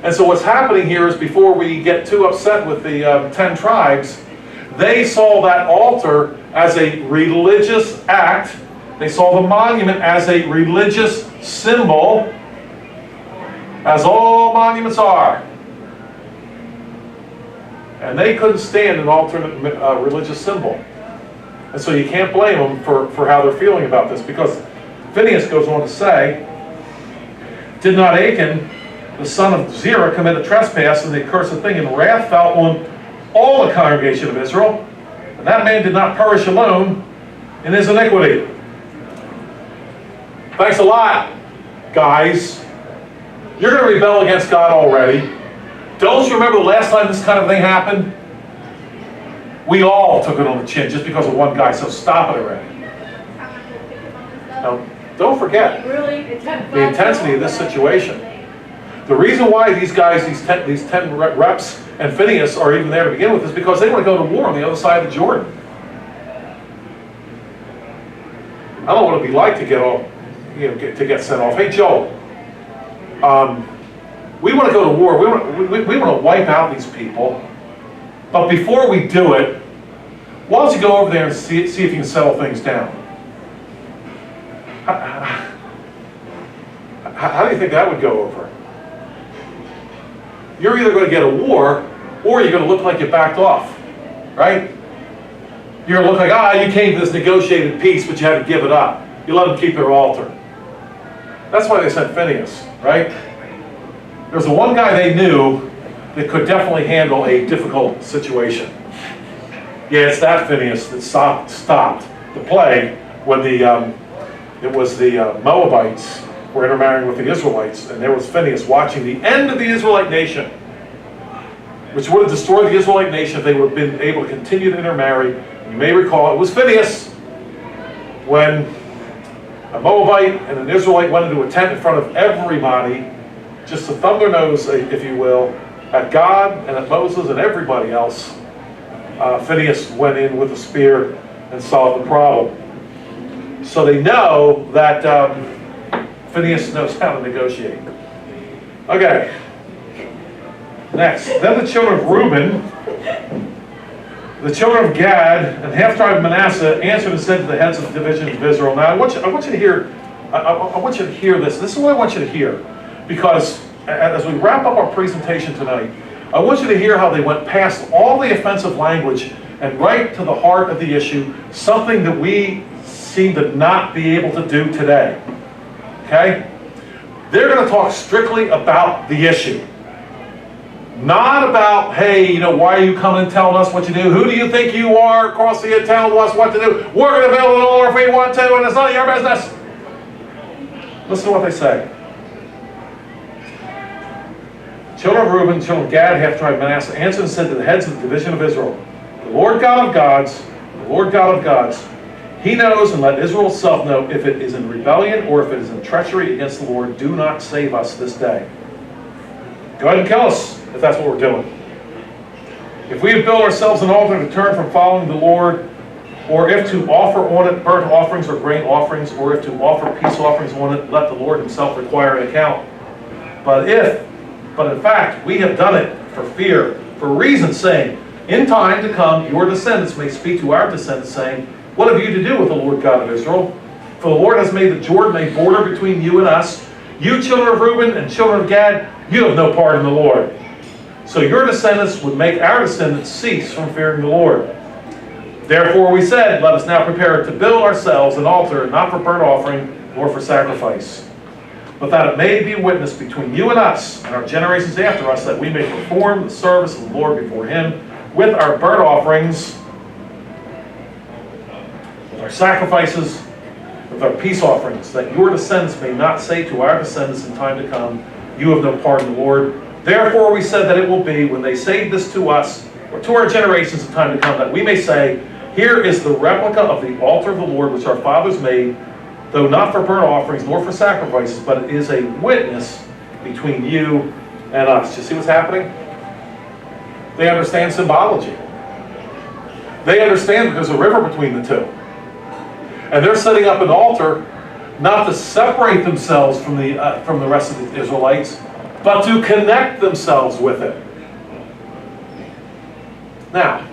And so what's happening here is, before we get too upset with the 10 tribes, they saw that altar as a religious act. They saw the monument as a religious symbol, as all monuments are. And they couldn't stand an alternate religious symbol. And so you can't blame them for how they're feeling about this, because Phinehas goes on to say, did not Achan, the son of Zerah, commit a trespass and the accursed thing, and wrath fell on all the congregation of Israel, and that man did not perish alone in his iniquity. Thanks a lot, guys. You're going to rebel against God already. Don't you remember the last time this kind of thing happened? We all took it on the chin just because of one guy, so stop it already. Now, don't forget the intensity of this situation. The reason why these guys, these 10 reps and Phinehas are even there to begin with is because they want to go to war on the other side of the Jordan. I don't know what it'd be like to get sent off. Hey, Joe, we want to go to war. We want to wipe out these people. But before we do it, why don't you go over there and see if you can settle things down? How do you think that would go over? You're either going to get a war, or you're going to look like you backed off, right? You're going to look like, you came to this negotiated peace, but you had to give it up. You let them keep their altar. That's why they sent Phinehas, right? There's the one guy they knew that could definitely handle a difficult situation. Yeah, it's that Phinehas that stopped the plague when it was the Moabites were intermarrying with the Israelites, and there was Phinehas watching the end of the Israelite nation. which would have destroyed the Israelite nation if they would have been able to continue to intermarry. You may recall it was Phinehas when a Moabite and an Israelite went into a tent in front of everybody, just to thumb their nose, if you will, at God and at Moses and everybody else. Phinehas went in with a spear and solved the problem. So they know that Phinehas knows how to negotiate. Okay. Next. Then the children of Reuben, the children of Gad, and half tribe of Manasseh answered and said to the heads of the divisions of Israel. Now I want you to hear. I want you to hear this. This is what I want you to hear, because as we wrap up our presentation tonight, I want you to hear how they went past all the offensive language and right to the heart of the issue, something that we seem to not be able to do today. Okay? They're going to talk strictly about the issue. Not about, hey, why are you coming and telling us what to do? Who do you think you are across the telling us what to do? We're going to build an altar if we want to, and it's none of your business. Listen to what they say. Children of Reuben, children of Gad, half tribe of Manasseh, answered and said to the heads of the division of Israel, the Lord God of gods, the Lord God of gods, He knows, and let Israel itself know, if it is in rebellion or if it is in treachery against the Lord, do not save us this day. Go ahead and kill us, if that's what we're doing. If we have built ourselves an altar to turn from following the Lord, or if to offer on it burnt offerings or grain offerings, or if to offer peace offerings on it, let the Lord Himself require an account. But in fact, we have done it for fear, for reason, saying, in time to come, your descendants may speak to our descendants, saying, what have you to do with the Lord God of Israel? For the Lord has made the Jordan a border between you and us. You children of Reuben and children of Gad, you have no part in the Lord. So your descendants would make our descendants cease from fearing the Lord. Therefore we said, let us now prepare to build ourselves an altar, not for burnt offering, nor for sacrifice, but that it may be a witness between you and us and our generations after us, that we may perform the service of the Lord before Him with our burnt offerings, with our sacrifices, with our peace offerings, that your descendants may not say to our descendants in time to come, you have no part in the Lord. Therefore we said that it will be, when they say this to us, or to our generations in time to come, that we may say, here is the replica of the altar of the Lord which our fathers made, though not for burnt offerings nor for sacrifices, but it is a witness between you and us. You see what's happening? They understand symbology. They understand that there's a river between the two. And they're setting up an altar not to separate themselves from the rest of the Israelites, but to connect themselves with it. Now,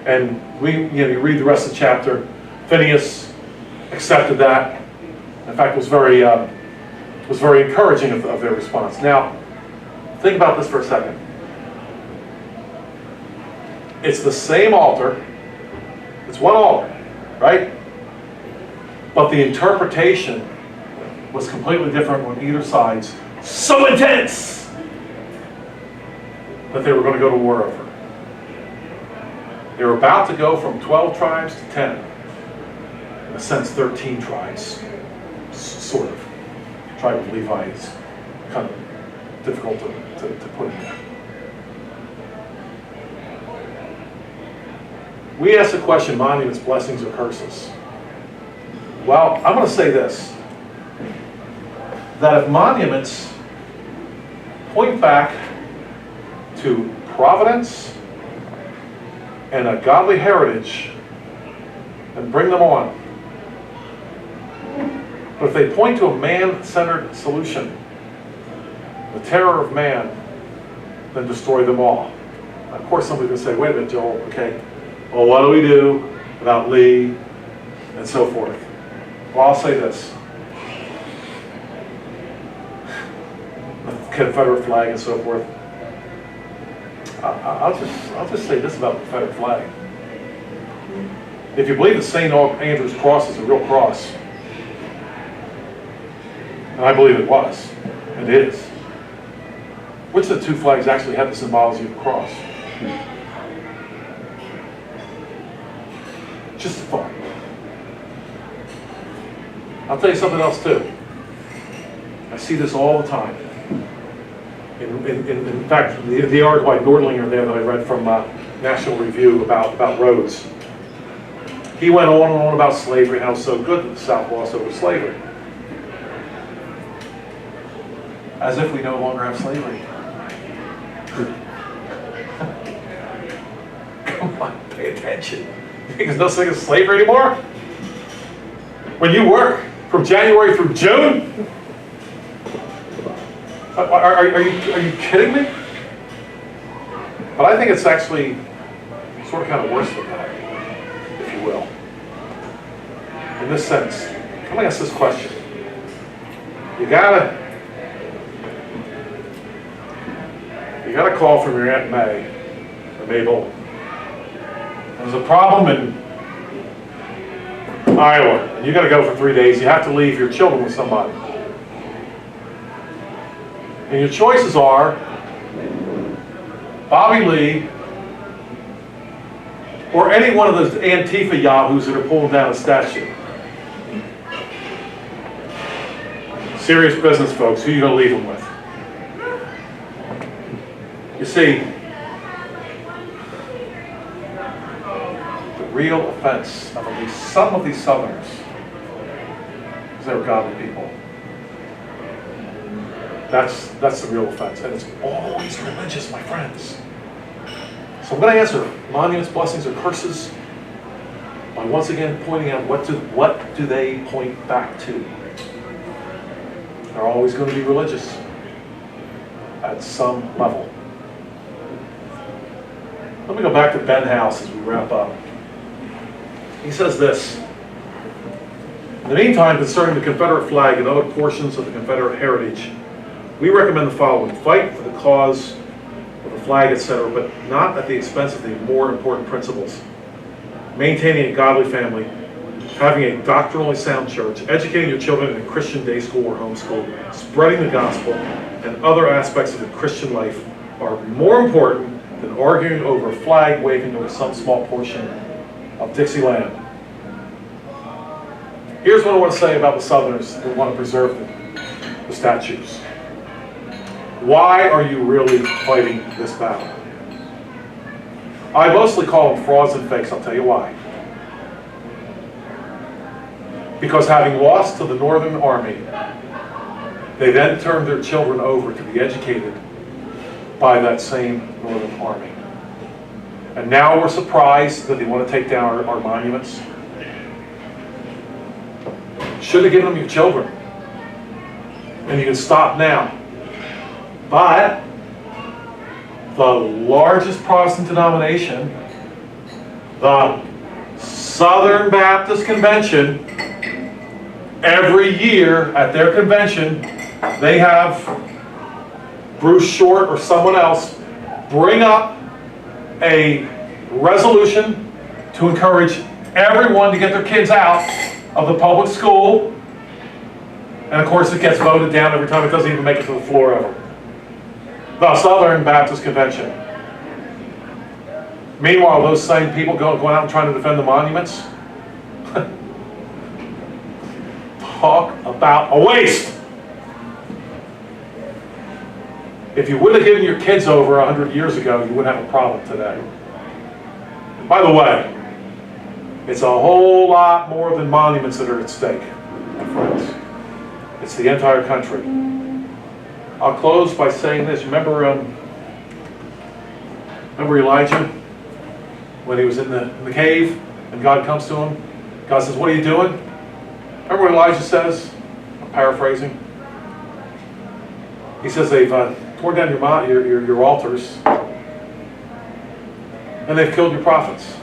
and you read the rest of the chapter. Phinehas accepted that. In fact, was very encouraging of their response. Now, think about this for a second. It's the same altar. It's one altar, right? But the interpretation was completely different on either side's. So intense that they were going to go to war over. They were about to go from 12 tribes to 10. In a sense, 13 tribes. Sort of. The tribe of Levi is kind of difficult to put in there. We ask the question, monuments, blessings, or curses? Well, I'm going to say this. That if monuments point back to providence and a godly heritage, then bring them on. But if they point to a man-centered solution, the terror of man, then destroy them all. Of course, somebody's going to say, wait a minute, Joel, okay, well, what do we do about Lee and so forth? Well, I'll say this. The Confederate flag and so forth. I'll just say this about the Confederate flag. If you believe that St. Andrew's cross is a real cross, and I believe it was, and it is, which of the two flags actually have the symbology of the cross? Just a thought. I'll tell you something else too. I see this all the time. In fact, the article by Nordlinger there that I read from National Review about roads, he went on and on about slavery, how it was so good that the South lost over slavery. As if we no longer have slavery. Come on, pay attention. You think there's no such thing as slavery anymore? When you work from January through June? Are you kidding me? But I think it's actually sort of kind of worse than that, if you will. In this sense, let me ask this question. You got a call from your Aunt May, or Mabel. There's a problem in Iowa, and you got to go for 3 days. You have to leave your children with somebody. And your choices are Bobby Lee or any one of those Antifa yahoos that are pulling down a statue. Serious business, folks. Who are you going to leave them with? You see, the real offense of at least some of these Southerners is they were godly people. That's the real offense, and it's always religious, my friends. So I'm going to answer monuments, blessings, or curses by once again pointing out what do they point back to. They're always going to be religious at some level. Let me go back to Ben House as we wrap up. He says this: in the meantime, concerning the Confederate flag and other portions of the Confederate heritage, we recommend the following. Fight for the cause of the flag, etc., but not at the expense of the more important principles. Maintaining a godly family, having a doctrinally sound church, educating your children in a Christian day school or homeschool, spreading the gospel, and other aspects of the Christian life are more important than arguing over a flag waving over some small portion of Dixieland. Here's what I want to say about the Southerners who want to preserve the statues. Why are you really fighting this battle? I mostly call them frauds and fakes. I'll tell you why. Because having lost to the Northern Army, they then turned their children over to be educated by that same Northern Army. And now we're surprised that they want to take down our monuments. Should have given them your children. And you can stop now. But the largest Protestant denomination, the Southern Baptist Convention, every year at their convention, they have Bruce Short or someone else bring up a resolution to encourage everyone to get their kids out of the public school. And of course it gets voted down every time. It doesn't even make it to the floor ever. The Southern Baptist Convention. Meanwhile, those same people going out and trying to defend the monuments. Talk about a waste. If you would have given your kids over 100 years ago, you wouldn't have a problem today. And by the way, it's a whole lot more than monuments that are at stake, my friends. It's the entire country. I'll close by saying this. Remember Elijah when he was in the cave and God comes to him? God says, "What are you doing?" Remember what Elijah says? I'm paraphrasing. He says, "They've torn down your altars and they've killed your prophets.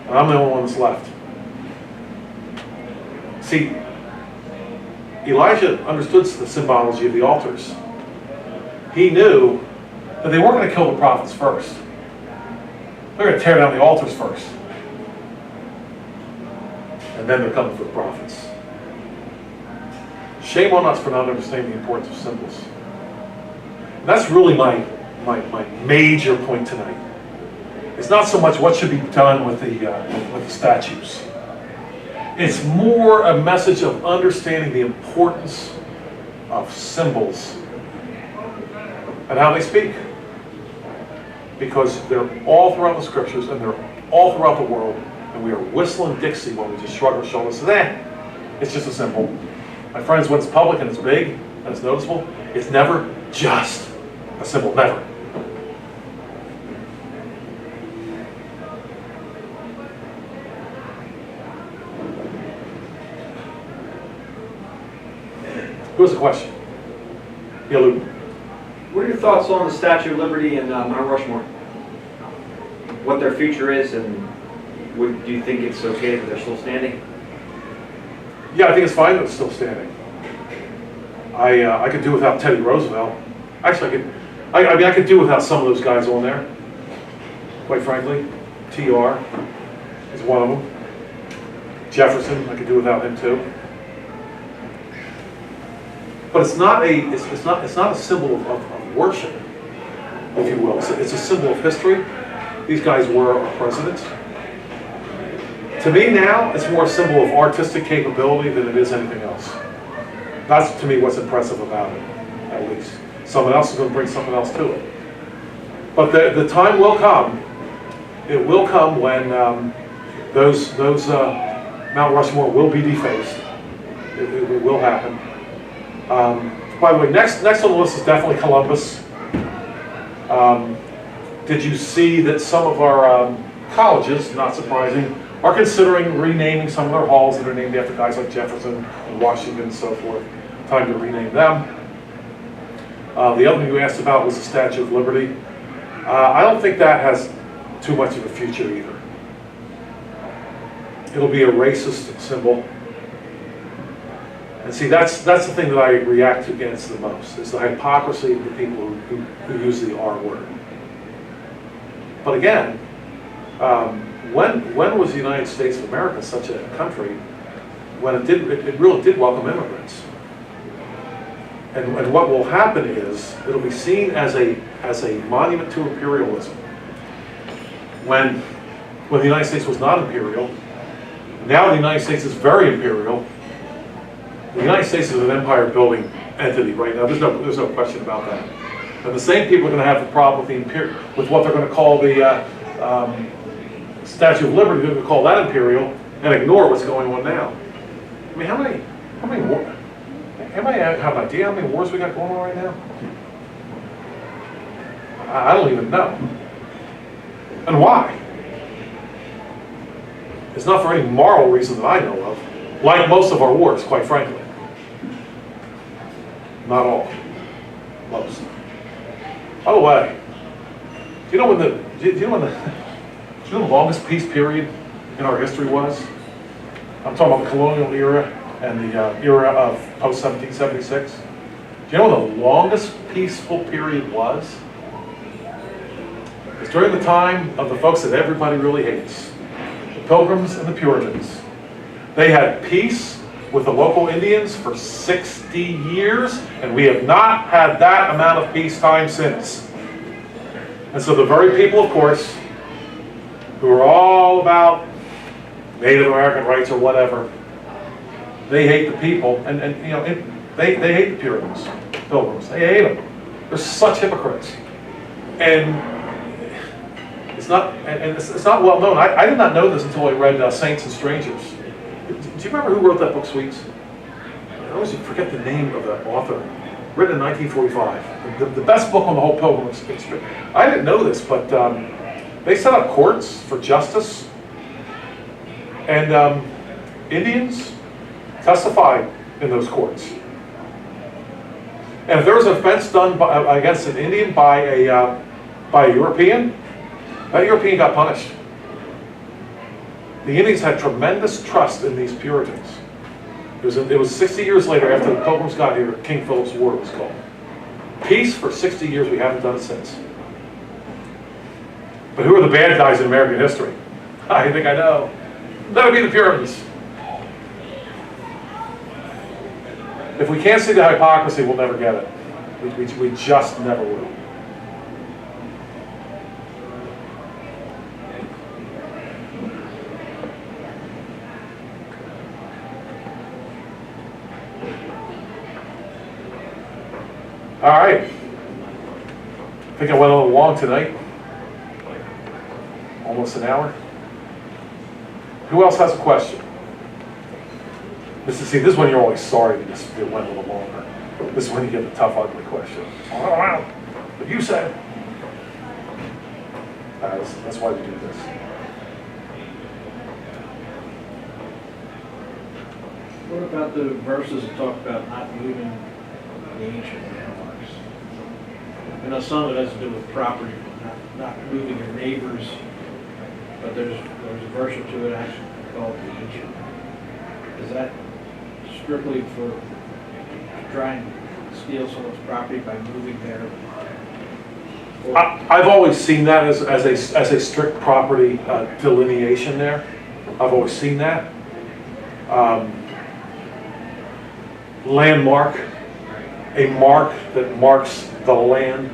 And I'm the only one that's left." See, Elijah understood the symbology of the altars. He knew that they weren't going to kill the prophets first. They're going to tear down the altars first. And then they're coming for the prophets. Shame on us for not understanding the importance of symbols. And that's really my major point tonight. It's not so much what should be done with the statues. It's more a message of understanding the importance of symbols and how they speak. Because they're all throughout the scriptures and they're all throughout the world, and we are whistling Dixie when we just shrug our shoulders and say, it's just a symbol. My friends, when it's public and it's big and it's noticeable, it's never just a symbol, never. Who has a question? Yeah, Luke. What are your thoughts on the Statue of Liberty and Mount Rushmore? What their future is, and do you think it's okay that they're still standing? Yeah, I think it's fine that it's still standing. I could do without Teddy Roosevelt. Actually, I could do without some of those guys on there. Quite frankly, TR is one of them. Jefferson, I could do without him too. But it's not a symbol of worship, if you will. It's a symbol of history. These guys were our presidents. To me now, it's more a symbol of artistic capability than it is anything else. That's to me what's impressive about it, at least. Someone else is going to bring something else to it. But the time will come. It will come when those Mount Rushmore will be defaced. It will happen. By the way, next on the list is definitely Columbus. Did you see that some of our colleges, not surprising, are considering renaming some of their halls that are named after guys like Jefferson and Washington and so forth? Time to rename them. The other thing you asked about was the Statue of Liberty. I don't think that has too much of a future either. It'll be a racist symbol. And see, that's the thing that I react against the most, is the hypocrisy of the people who use the R word. But again, when was the United States of America such a country when it really did welcome immigrants? And what will happen is it'll be seen as a monument to imperialism. When the United States was not imperial, now the United States is very imperial. The United States is an empire-building entity right now. There's no question about that. And the same people are going to have the problem with what they're going to call the Statue of Liberty. They're going to call that imperial and ignore what's going on now. I mean, how many wars? Anybody have an idea how many wars we got going on right now? I don't even know. And why? It's not for any moral reason that I know of. Like most of our wars, quite frankly. Not all. Most. By the way, do you know when the longest peace period in our history was? I'm talking about the colonial era and the era of post-1776. Do you know when the longest peaceful period was? It's during the time of the folks that everybody really hates. The Pilgrims and the Puritans. They had peace with the local Indians for 60 years, and we have not had that amount of peacetime since. And so the very people, of course, who are all about Native American rights or whatever, they hate the people, and you know, they hate the Puritans, Pilgrims. They hate them. They're such hypocrites. And it's not well known. I did not know this until I read Saints and Strangers. Do you remember who wrote that book, Sweets? I always forget the name of the author. Written in 1945. The best book on the whole Pilgrim experience. I didn't know this, but they set up courts for justice. And Indians testified in those courts. And if there was an offense done against an Indian by a European, that European got punished. The Indians had tremendous trust in these Puritans. It was 60 years later after the Pilgrims got here, King Philip's War was called. Peace for 60 years, we haven't done it since. But who are the bad guys in American history? I think I know. That would be the Puritans. If we can't see the hypocrisy, we'll never get it. We just never will. All right. think I went a little long tonight. Almost an hour. Who else has a question? This is when you're always sorry because it went a little longer. This is when you get the tough, ugly question. Oh, wow. But you said. That's why we do this. What about the verses that talk about not moving the ancient landmarks? I know some of it has to do with property, not moving your neighbors, but there's a verse or two that actually called the ancient. Is that strictly for trying to steal someone's property by moving their? I've always seen that as a strict property delineation there. I've always seen that. Landmark, a mark that marks the land,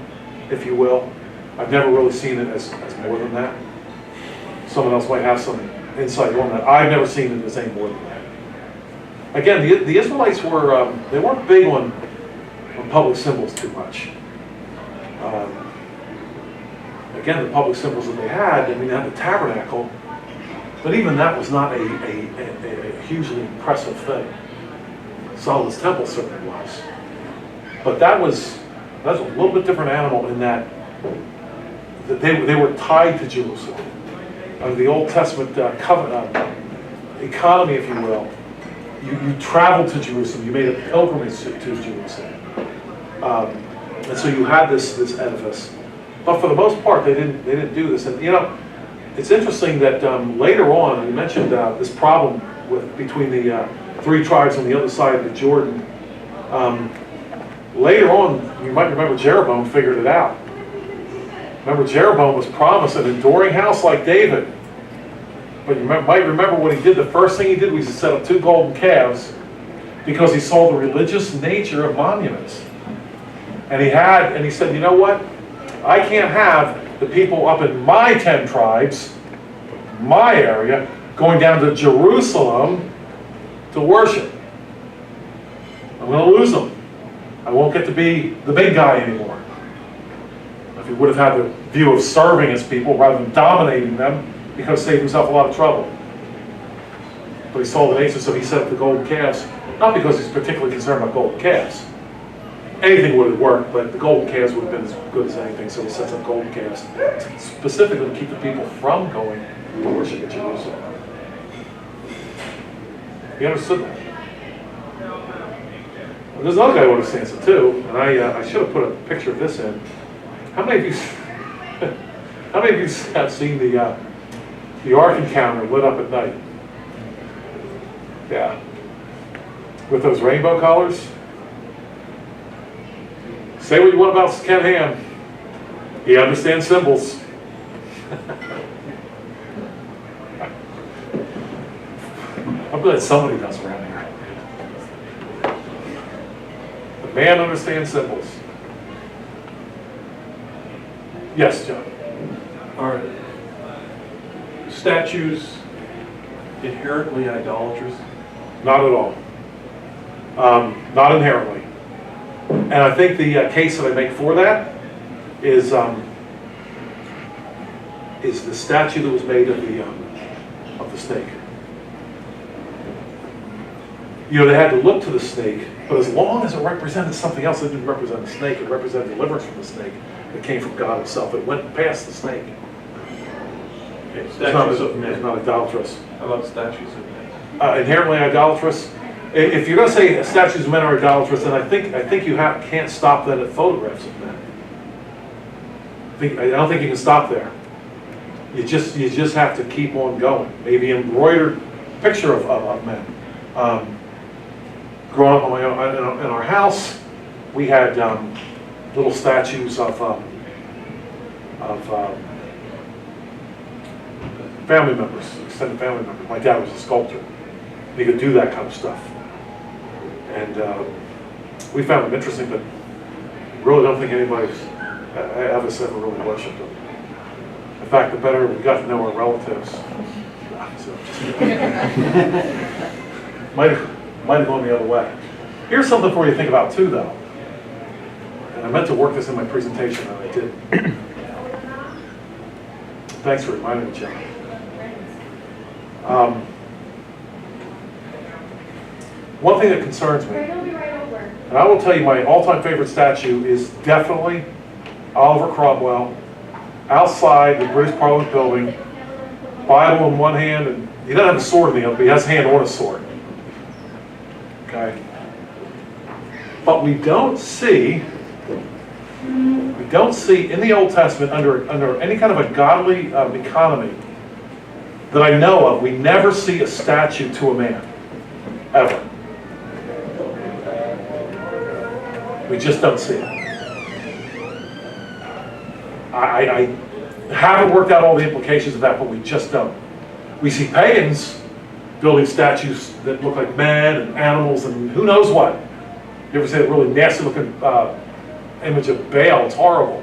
if you will. I've never really seen it as more than that. Someone else might have some insight on that. I've never seen it as any more than that. Again, the Israelites were, they weren't big on public symbols too much. Again, the public symbols that they had, I mean, they had the tabernacle, but even that was not a hugely impressive thing. Solomon's temple certainly was. But that was a little bit different animal in that they were tied to Jerusalem. Under the Old Testament economy, if you will, you traveled to Jerusalem, you made a pilgrimage to Jerusalem. And so you had this edifice. But for the most part, they didn't do this. And you know, it's interesting that later on, we mentioned this problem between the 3 tribes on the other side of the Jordan. Later on, you might remember Jeroboam figured it out. Remember, Jeroboam was promised an enduring house like David. But you might remember what he did. The first thing he did was he set up 2 golden calves because he saw the religious nature of monuments. And he said, you know what? I can't have the people up in my 10 tribes, my area, going down to Jerusalem to worship. I'm going to lose them. I won't get to be the big guy anymore. If he would have had the view of serving his people rather than dominating them, he could have saved himself a lot of trouble. But he saw the nature, so he set up the golden calves, not because he's particularly concerned about golden calves. Anything would have worked, but the golden calves would have been as good as anything, so he sets up golden calves, specifically to keep the people from going to worship at Jerusalem. He understood that. Well, there's another guy who understands it too, and I should have put a picture of this in. How many of you have seen the Ark Encounter lit up at night? Yeah. With those rainbow colors? Say what you want about Ken Ham. He understands symbols. I'm glad somebody does around here. The man understands symbols. Yes, John. Are statues inherently idolatrous? Not at all. Not inherently. And I think the case that I make for that is the statue that was made of the snake. You know, they had to look to the snake, but as long as it represented something else, it didn't represent the snake. It represented deliverance from the snake that came from God Himself. It went past the snake. Statues of men. It's not idolatrous. How about statues of men? Inherently idolatrous. If you're going to say statues of men are idolatrous, then I think you can't stop that at photographs of men. I don't think you can stop there. You just have to keep on going. Maybe embroidered picture of men. Growing up in our house, we had little statues of family members, extended family members. My dad was a sculptor. He could do that kind of stuff. And we found them interesting, but really don't think of us ever really worshipped them. In fact, the better we got to know our relatives, might have gone the other way. Here's something for you to think about too, though. And I meant to work this in my presentation, and I did. Thanks for reminding me, John. One thing that concerns me, and I will tell you my all-time favorite statue is definitely Oliver Cromwell, outside the British Parliament building, Bible in one hand, and he doesn't have a sword in the other, but he has a hand on a sword. Okay? But we don't see in the Old Testament, under any kind of a godly economy that I know of, we never see a statue to a man, ever. We just don't see it. I haven't worked out all the implications of that, but we just don't. We see pagans building statues that look like men and animals and who knows what. You ever see that really nasty looking image of Baal? It's horrible.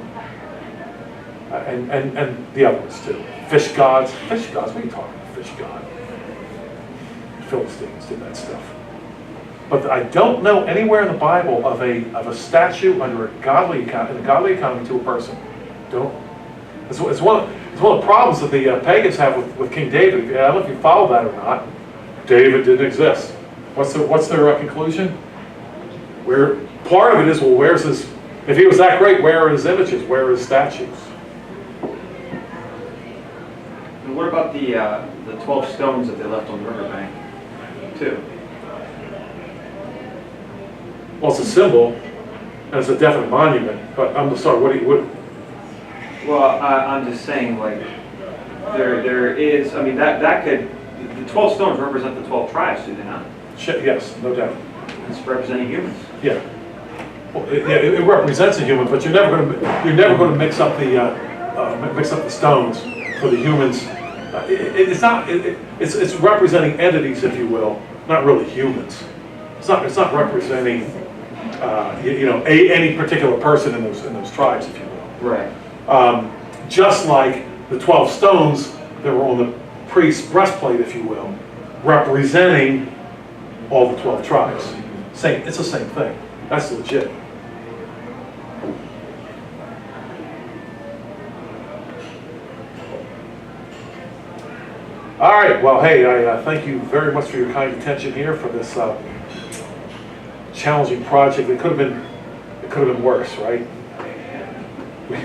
And the other ones too. Fish gods. Fish gods? What are you talking about? Fish god. Philistines did that stuff. But I don't know anywhere in the Bible of a statue under a godly economy to a person. Don't. It's one of the problems that the pagans have with King David. I don't know if you follow that or not. David didn't exist. What's their conclusion? Where part of it is, well, where's his? If he was that great, where are his images? Where are his statues? And what about the 12 stones that they left on the riverbank, too? Well, it's a symbol, and it's a definite monument. But I'm sorry. What? Well, I'm just saying, like, there is. I mean, that could. The 12 stones represent the 12 tribes, do they not? Yes, no doubt. It's representing humans. Yeah. Well, it represents a human, but you're never going to mix up the stones for the humans. It's not. It's representing entities, if you will, not really humans. It's not representing any particular person in those tribes, if you will. Right. Just like the 12 stones that were on the priest's breastplate, if you will, representing all the 12 tribes. It's the same thing. That's legit. All right. Well, hey, I thank you very much for your kind attention here for this challenging project. It could have been worse, right? We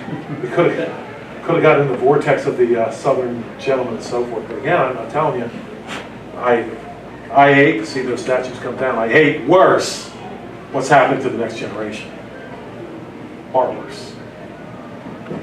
could have gotten in the vortex of the Southern gentlemen and so forth. But again, I'm telling you, I hate to see those statues come down. I hate worse what's happening to the next generation. Far worse.